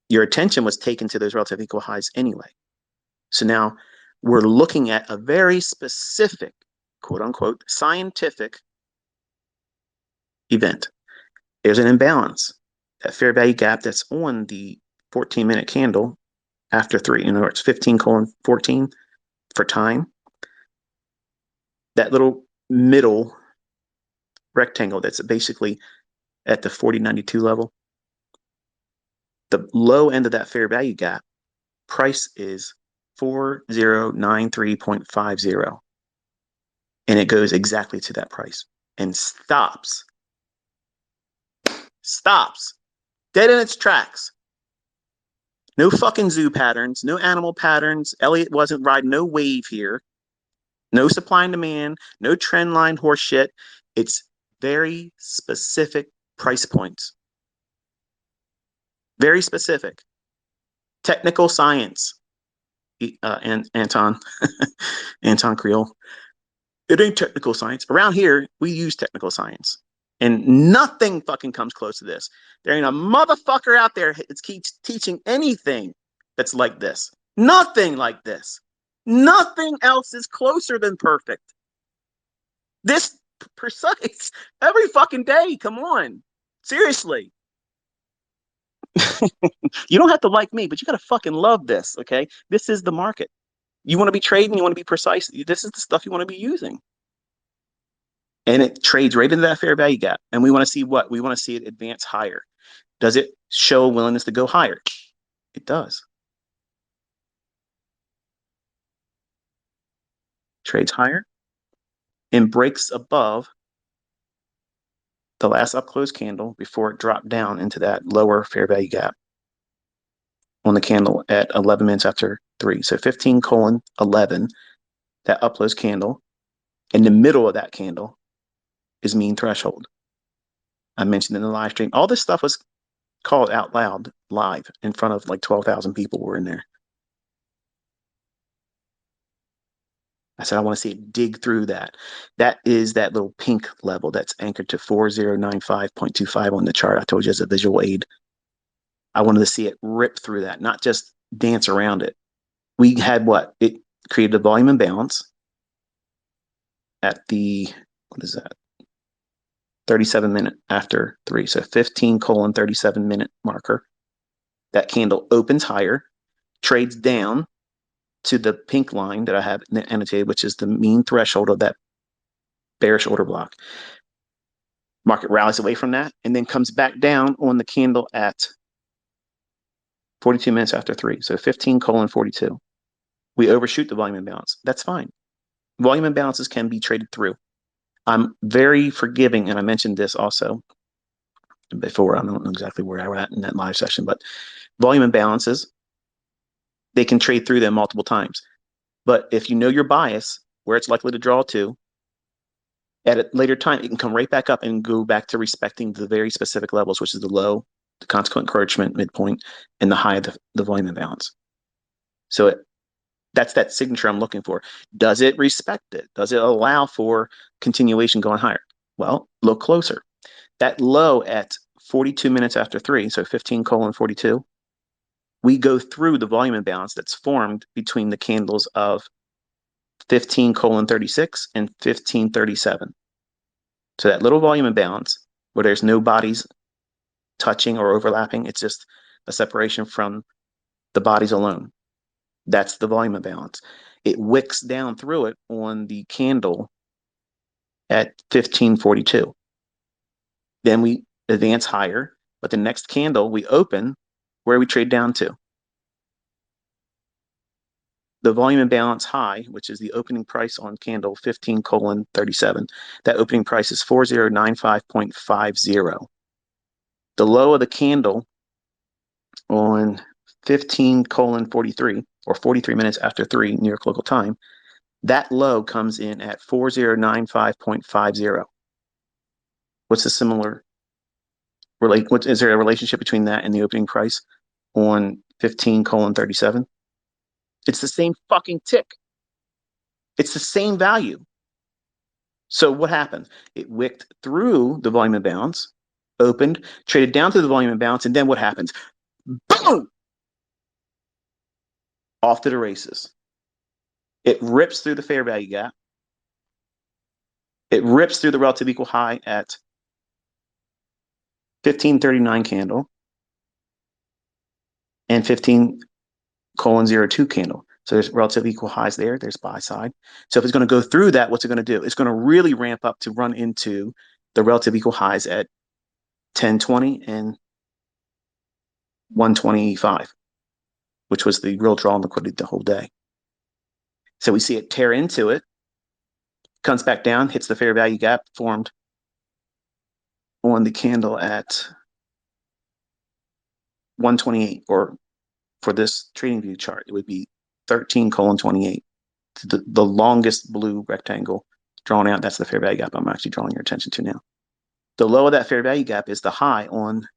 Your attention was taken to those relative equal highs anyway. So now we're looking at a very specific, quote unquote, scientific event. There's an imbalance. That fair value gap that's on the 14-minute candle after 3. In other words, 15:14 for time. That little middle rectangle that's basically at the 40.92 level. The low end of that fair value gap price is 4093.50. And it goes exactly to that price and stops dead in its tracks. No fucking zoo patterns, no animal patterns. Elliott wasn't riding no wave here. No supply and demand, no trend line horse shit. It's very specific price points. Very specific. Technical science. And Anton Creole. It ain't technical science. Around here, we use technical science. And nothing fucking comes close to this. There ain't a motherfucker out there that's teaching anything that's like this. Nothing like this. Nothing else is closer than perfect. This precise every fucking day. Come on. Seriously. You don't have to like me, but you got to fucking love this, okay? This is the market. You want to be trading, you want to be precise. This is the stuff you want to be using. And it trades right into that fair value gap. And we want to see what? We want to see it advance higher. Does it show a willingness to go higher? It does. Trades higher and breaks above the last up close candle before it dropped down into that lower fair value gap on the candle at 11 minutes after 3. So 15:11, that up close candle. In the middle of that candle is mean threshold. I mentioned in the live stream, all this stuff was called out loud live in front of like 12,000 people were in there. I said, I want to see it dig through that. That is that little pink level that's anchored to 4095.25 on the chart. I told you as a visual aid. I wanted to see it rip through that, not just dance around it. We had what? It created a volume imbalance at the, what is that? 37 minute after 3. So 15:37 minute marker. That candle opens higher, trades down to the pink line that I have annotated, which is the mean threshold of that bearish order block. Market rallies away from that and then comes back down on the candle at 42 minutes after 3. So 15:42. We overshoot the volume imbalance. That's fine. Volume imbalances can be traded through. I'm very forgiving, and I mentioned this also before. I don't know exactly where I was at in that live session, but volume imbalances, they can trade through them multiple times. But if you know your bias, where it's likely to draw to, at a later time, it can come right back up and go back to respecting the very specific levels, which is the low, the consequent encouragement midpoint, and the high of the volume imbalance. So that's that signature I'm looking for. Does it respect it? Does it allow for continuation going higher? Well, look closer. That low at 42 minutes after 3, so 15:42, we go through the volume imbalance that's formed between the candles of 15:36 and 15:37. So that little volume imbalance where there's no bodies touching or overlapping, it's just a separation from the bodies alone. That's the volume imbalance. It wicks down through it on the candle at 15:42. Then we advance higher, but the next candle we open, where we trade down to? The volume imbalance high, which is the opening price on candle 15:37. That opening price is 4095.50. The low of the candle on 15:43, or 43 minutes after 3 New York local time, that low comes in at 4095.50. What's the similar is there a relationship between that and the opening price on 15:37. It's the same fucking tick. It's the same value. So what happened? It wicked through the volume imbalance, opened, traded down to the volume imbalance, and then what happens? Boom! Off to the races. It rips through the fair value gap. It rips through the relative equal high at 1539 candle and 15:02 candle. So there's relative equal highs there. There's buy side. So if it's going to go through that, what's it going to do? It's going to really ramp up to run into the relative equal highs at 1020 and 125, which was the real draw on liquidity the whole day. So we see it tear into it, comes back down, hits the fair value gap formed on the candle at 128, or for this trading view chart, it would be 13:28. The longest blue rectangle drawn out. That's the fair value gap I'm actually drawing your attention to now. The low of that fair value gap is the high on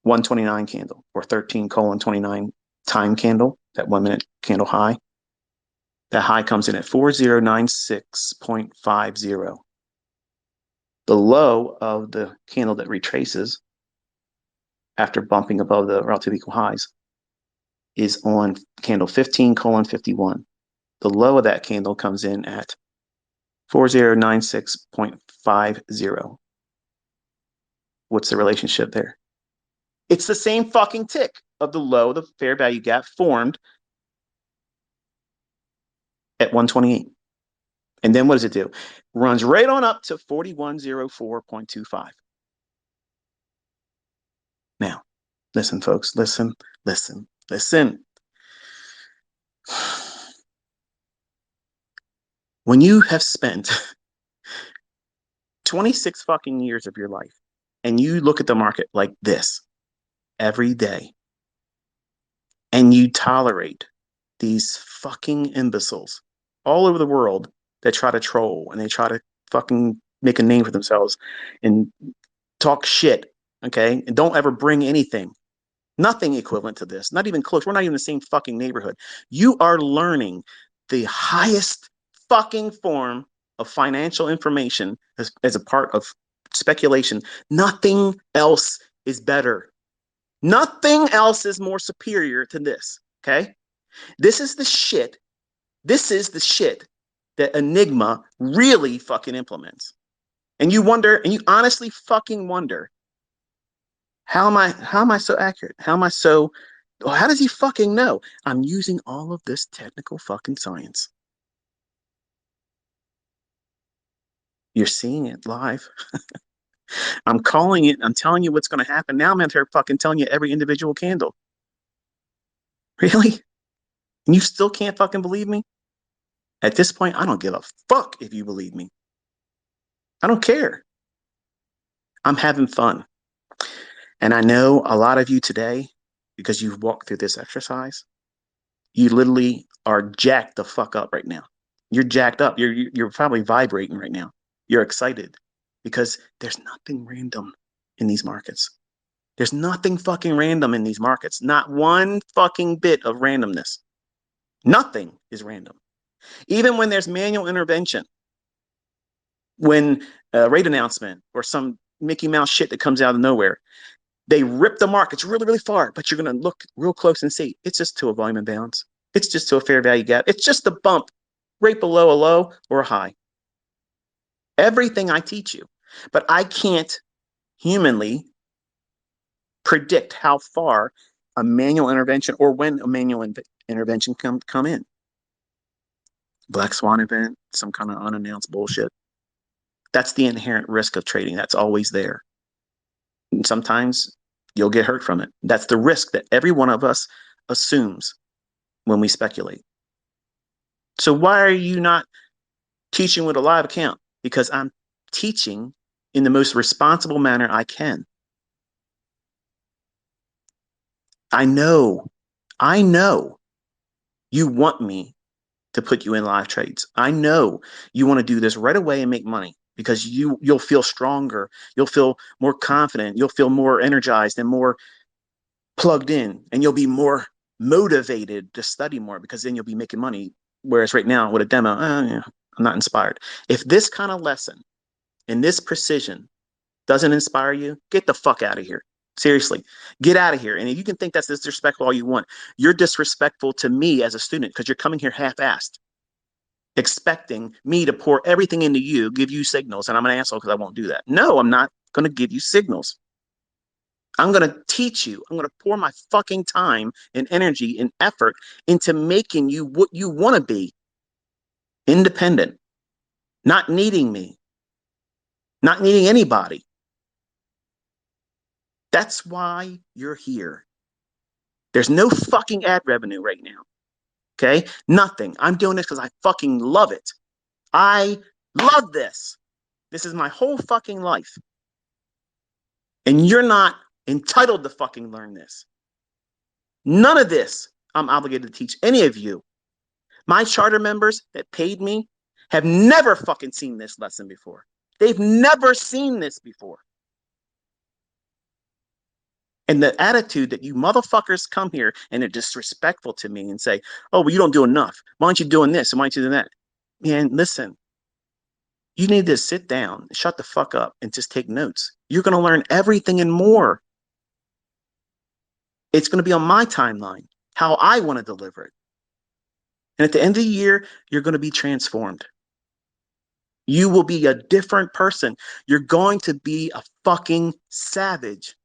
129 candle, or 13:29 time candle, that 1 minute candle high. That high comes in at 4096.50. The low of the candle that retraces after bumping above the relative equal highs is on candle 15:51. The low of that candle comes in at 4096.50. What's the relationship there? It's the same fucking tick of the low, the fair value gap formed at 128. And then what does it do? Runs right on up to 4104.25. Now, listen, folks, listen. When you have spent 26 fucking years of your life and you look at the market like this every day and you tolerate these fucking imbeciles all over the world that try to troll and they try to fucking make a name for themselves and talk shit, okay? And don't ever bring nothing equivalent to this, not even close. We're not even in the same fucking neighborhood. You are learning the highest fucking form of financial information as a part of speculation. Nothing else is better. Nothing else is more superior to this, okay? This is the shit. This is the shit that Enigma really fucking implements. And you wonder, and you honestly fucking wonder, how am I so accurate? How does he fucking know? I'm using all of this technical fucking science. You're seeing it live. I'm calling it. I'm telling you what's going to happen. Now I'm out here fucking telling you every individual candle. Really? And you still can't fucking believe me? At this point, I don't give a fuck if you believe me. I don't care. I'm having fun. And I know a lot of you today, because you've walked through this exercise, you literally are jacked the fuck up right now. You're jacked up. You're probably vibrating right now. You're excited because there's nothing random in these markets. There's nothing fucking random in these markets. Not one fucking bit of randomness. Nothing is random. Even when there's manual intervention, when a rate announcement or some Mickey Mouse shit that comes out of nowhere, they rip the markets really, really far, but you're going to look real close and see it's just to a volume imbalance. It's just to a fair value gap. It's just a bump right below a low or a high. Everything I teach you, but I can't humanly predict how far a manual intervention or when a manual intervention come in. Black swan event, some kind of unannounced bullshit. That's the inherent risk of trading. That's always there. And sometimes you'll get hurt from it. That's the risk that every one of us assumes when we speculate. So why are you not teaching with a live account? Because I'm teaching in the most responsible manner I can. I know you want me to put you in live trades. I know you want to do this right away and make money because you'll feel stronger. You'll feel more confident. You'll feel more energized and more plugged in, and you'll be more motivated to study more because then you'll be making money. Whereas right now with a demo, yeah, I'm not inspired. If this kind of lesson and this precision doesn't inspire you, get the fuck out of here. Seriously, get out of here. And if you can think that's disrespectful all you want, you're disrespectful to me as a student because you're coming here half-assed, expecting me to pour everything into you, give you signals, and I'm an asshole because I won't do that. No, I'm not going to give you signals. I'm going to teach you. I'm going to pour my fucking time and energy and effort into making you what you want to be. Independent, not needing me, not needing anybody. That's why you're here. There's no fucking ad revenue right now. Okay? Nothing. I'm doing this because I fucking love it. I love this. This is my whole fucking life. And you're not entitled to fucking learn this. None of this I'm obligated to teach any of you. My charter members that paid me have never fucking seen this lesson before. They've never seen this before. And the attitude that you motherfuckers come here and are disrespectful to me and say, oh, well, you don't do enough. Why aren't you doing this? And why aren't you doing that? Man, listen, you need to sit down, shut the fuck up, and just take notes. You're going to learn everything and more. It's going to be on my timeline, how I want to deliver it. And at the end of the year, you're going to be transformed. You will be a different person. You're going to be a fucking savage.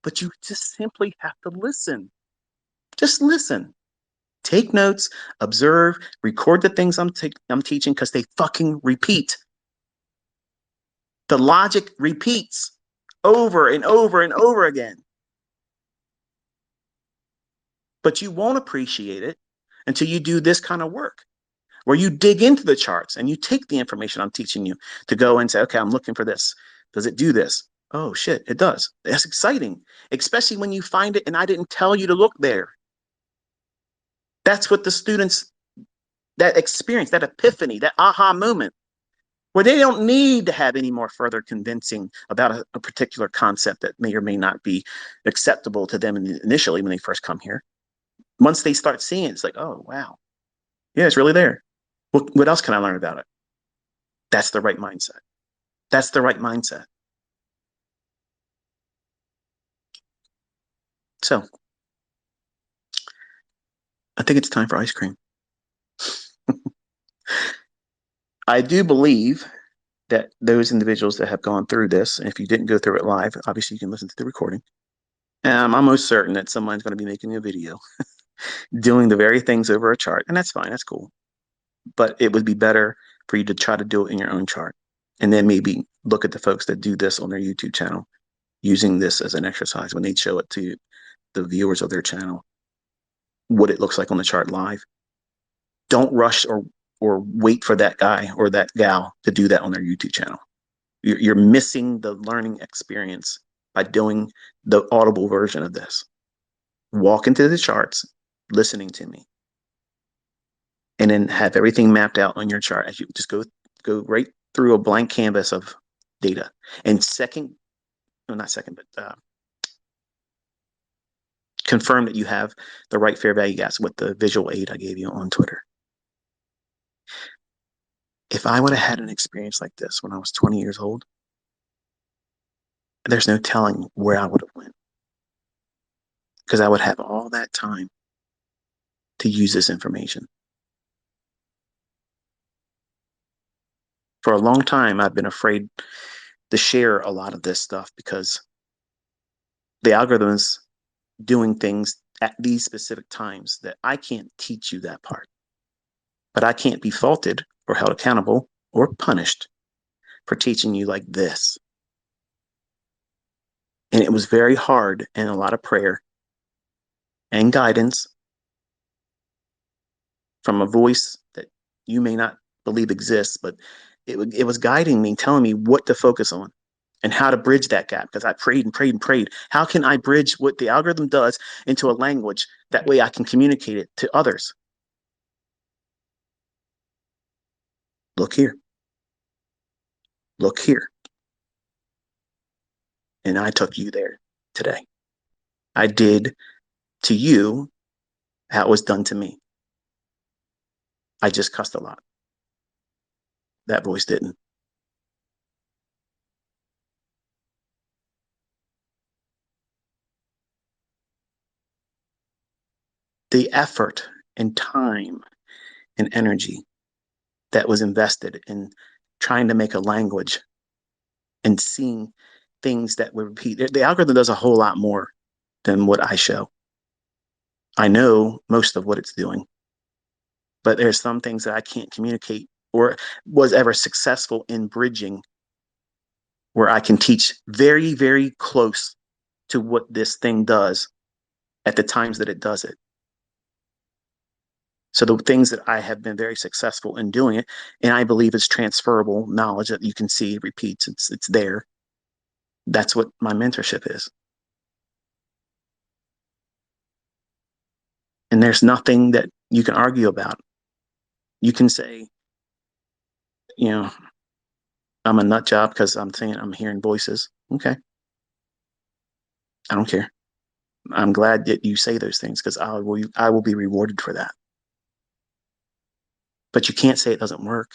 But you just simply have to listen. Just listen. Take notes, observe, record the things I'm teaching because they fucking repeat. The logic repeats over and over and over again. But you won't appreciate it until you do this kind of work where you dig into the charts and you take the information I'm teaching you to go and say, okay, I'm looking for this. Does it do this? Oh shit, it does. That's exciting, especially when you find it and I didn't tell you to look there. That's what the students, that experience, that epiphany, that aha moment, where they don't need to have any more further convincing about a particular concept that may or may not be acceptable to them initially when they first come here. Once they start seeing it, it's like, oh, wow. Yeah, it's really there. What else can I learn about it? That's the right mindset. That's the right mindset. So I think it's time for ice cream. I do believe that those individuals that have gone through this, and if you didn't go through it live, obviously you can listen to the recording. I'm almost certain that someone's going to be making a video doing the very things over a chart, and that's fine. That's cool. But it would be better for you to try to do it in your own chart, and then maybe look at the folks that do this on their YouTube channel, using this as an exercise when they show it to the viewers of their channel, what it looks like on the chart live. Don't rush or wait for that guy or that gal to do that on their YouTube channel. You're missing the learning experience by doing the audible version of this. Walk into the charts, listening to me, and then have everything mapped out on your chart as you just go right through a blank canvas of data. And confirm that you have the right fair value gaps with the visual aid I gave you on Twitter. If I would have had an experience like this when I was 20 years old, there's no telling where I would have went, because I would have all that time to use this information. For a long time, I've been afraid to share a lot of this stuff because the algorithm is doing things at these specific times that I can't teach you that part. But I can't be faulted or held accountable or punished for teaching you like this. And it was very hard, and a lot of prayer and guidance from a voice that you may not believe exists, but it was guiding me, telling me what to focus on and how to bridge that gap, because I prayed and prayed and prayed. How can I bridge what the algorithm does into a language? That way I can communicate it to others. Look here. Look here. And I took you there today. I did to you how it was done to me. I just cussed a lot. That voice didn't. The effort and time and energy that was invested in trying to make a language and seeing things that would repeat. The algorithm does a whole lot more than what I show. I know most of what it's doing, but there's some things that I can't communicate or was ever successful in bridging where I can teach very, very close to what this thing does at the times that it does it. So the things that I have been very successful in doing it, and I believe it's transferable knowledge that you can see it repeats. It's there. That's what my mentorship is. And there's nothing that you can argue about. You can say, you know, I'm a nut job because I'm saying I'm hearing voices. Okay. I don't care. I'm glad that you say those things because I will be rewarded for that. But you can't say it doesn't work.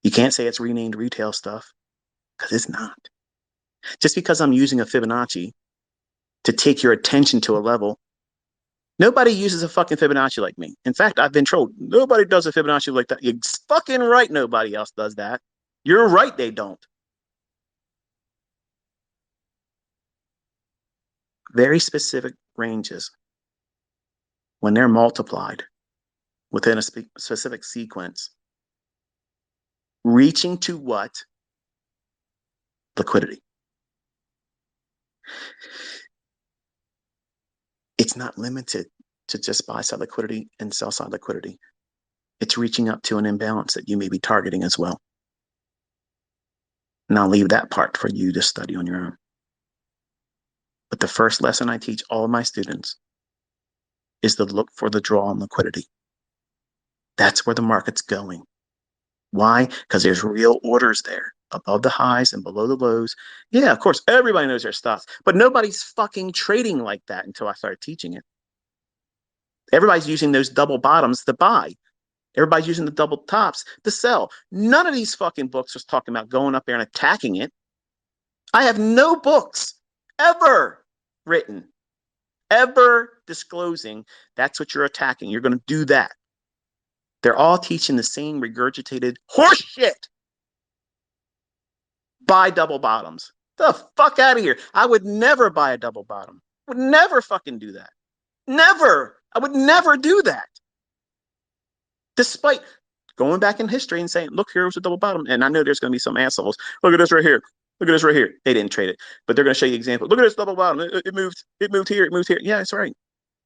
You can't say it's renamed retail stuff because it's not. Just because I'm using a Fibonacci to take your attention to a level, nobody uses a fucking Fibonacci like me. In fact, I've been trolled. Nobody does a Fibonacci like that. You're fucking right. Nobody else does that. You're right. They don't. Very specific ranges, when they're multiplied within a specific sequence, reaching to what? Liquidity. It's not limited to just buy side liquidity and sell side liquidity. It's reaching up to an imbalance that you may be targeting as well. And I'll leave that part for you to study on your own. But the first lesson I teach all of my students is to look for the draw on liquidity. That's where the market's going. Why? Because there's real orders there above the highs and below the lows. Yeah, of course, everybody knows their stocks, but nobody's fucking trading like that until I started teaching it. Everybody's using those double bottoms to buy. Everybody's using the double tops to sell. None of these fucking books was talking about going up there and attacking it. I have no books ever written, ever disclosing that's what you're attacking. You're going to do that. They're all teaching the same regurgitated horseshit. Buy double bottoms. The fuck out of here. I would never buy a double bottom. I would never fucking do that. Never. I would never do that. Despite going back in history and saying, look, here's a double bottom. And I know there's going to be some assholes. Look at this right here. Look at this right here. They didn't trade it, but they're going to show you examples. Look at this double bottom. It moved. It moved here. It moved here. Yeah, that's right.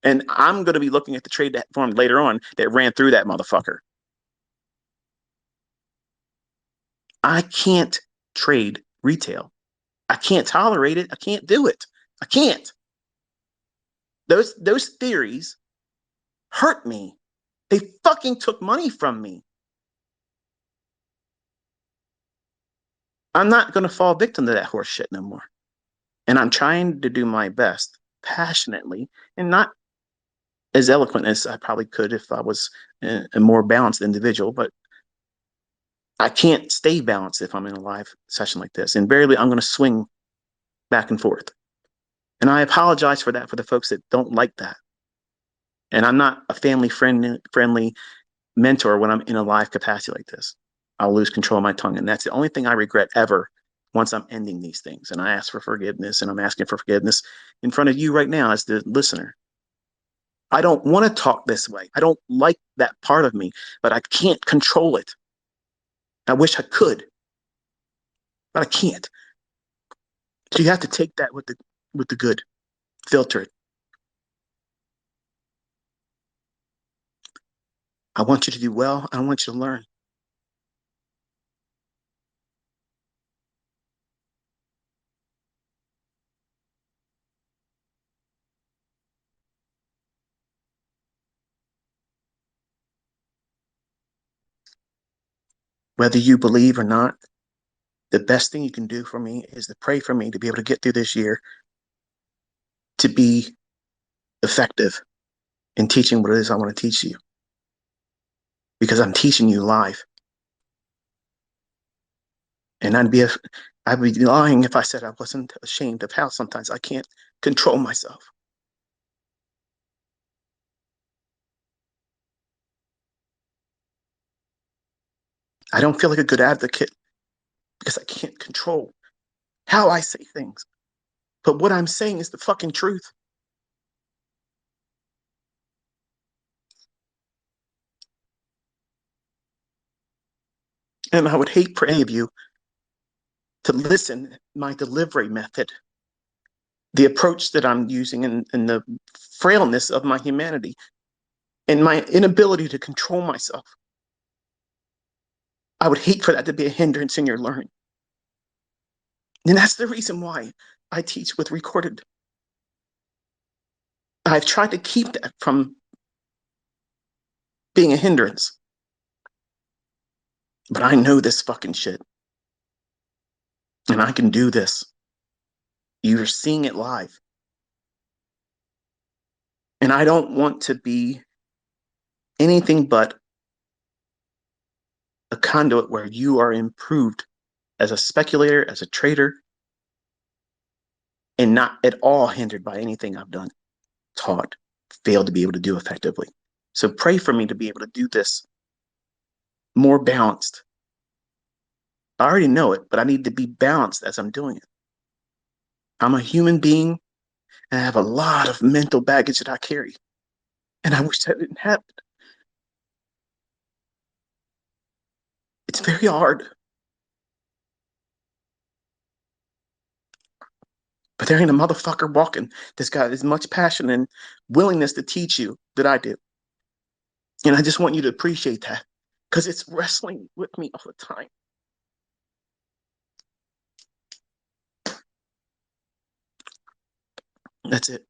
And I'm going to be looking at the trade that formed later on that ran through that motherfucker. I can't trade retail. I can't tolerate it. I can't do it. I can't. Those theories hurt me. They fucking took money from me. I'm not going to fall victim to that horse shit no more. And I'm trying to do my best passionately and not as eloquent as I probably could if I was a more balanced individual, but I can't stay balanced if I'm in a live session like this. Invariably, I'm going to swing back and forth. And I apologize for that for the folks that don't like that. And I'm not a family friendly mentor when I'm in a live capacity like this. I'll lose control of my tongue. And that's the only thing I regret ever once I'm ending these things. And I ask for forgiveness, and I'm asking for forgiveness in front of you right now as the listener. I don't want to talk this way. I don't like that part of me, but I can't control it. I wish I could, but I can't. So you have to take that with the good, filter it. I want you to do well. I want you to learn. Whether you believe or not, the best thing you can do for me is to pray for me to be able to get through this year, to be effective in teaching what it is I want to teach you, because I'm teaching you live. And I'd be lying if I said I wasn't ashamed of how sometimes I can't control myself. I don't feel like a good advocate because I can't control how I say things. But what I'm saying is the fucking truth. And I would hate for any of you to listen my delivery method, the approach that I'm using, and the frailness of my humanity and my inability to control myself. I would hate for that to be a hindrance in your learning. And that's the reason why I teach with recorded. I've tried to keep that from being a hindrance. But I know this fucking shit. And I can do this. You're seeing it live. And I don't want to be anything but a conduit where you are improved as a speculator, as a trader, and not at all hindered by anything I've done, taught, failed to be able to do effectively. So pray for me to be able to do this more balanced. I already know it, but I need to be balanced as I'm doing it. I'm a human being and I have a lot of mental baggage that I carry. And I wish I didn't have it. It's very hard. But there ain't a motherfucker walking that's got as much passion and willingness to teach you that I do. And I just want you to appreciate that because it's wrestling with me all the time. That's it.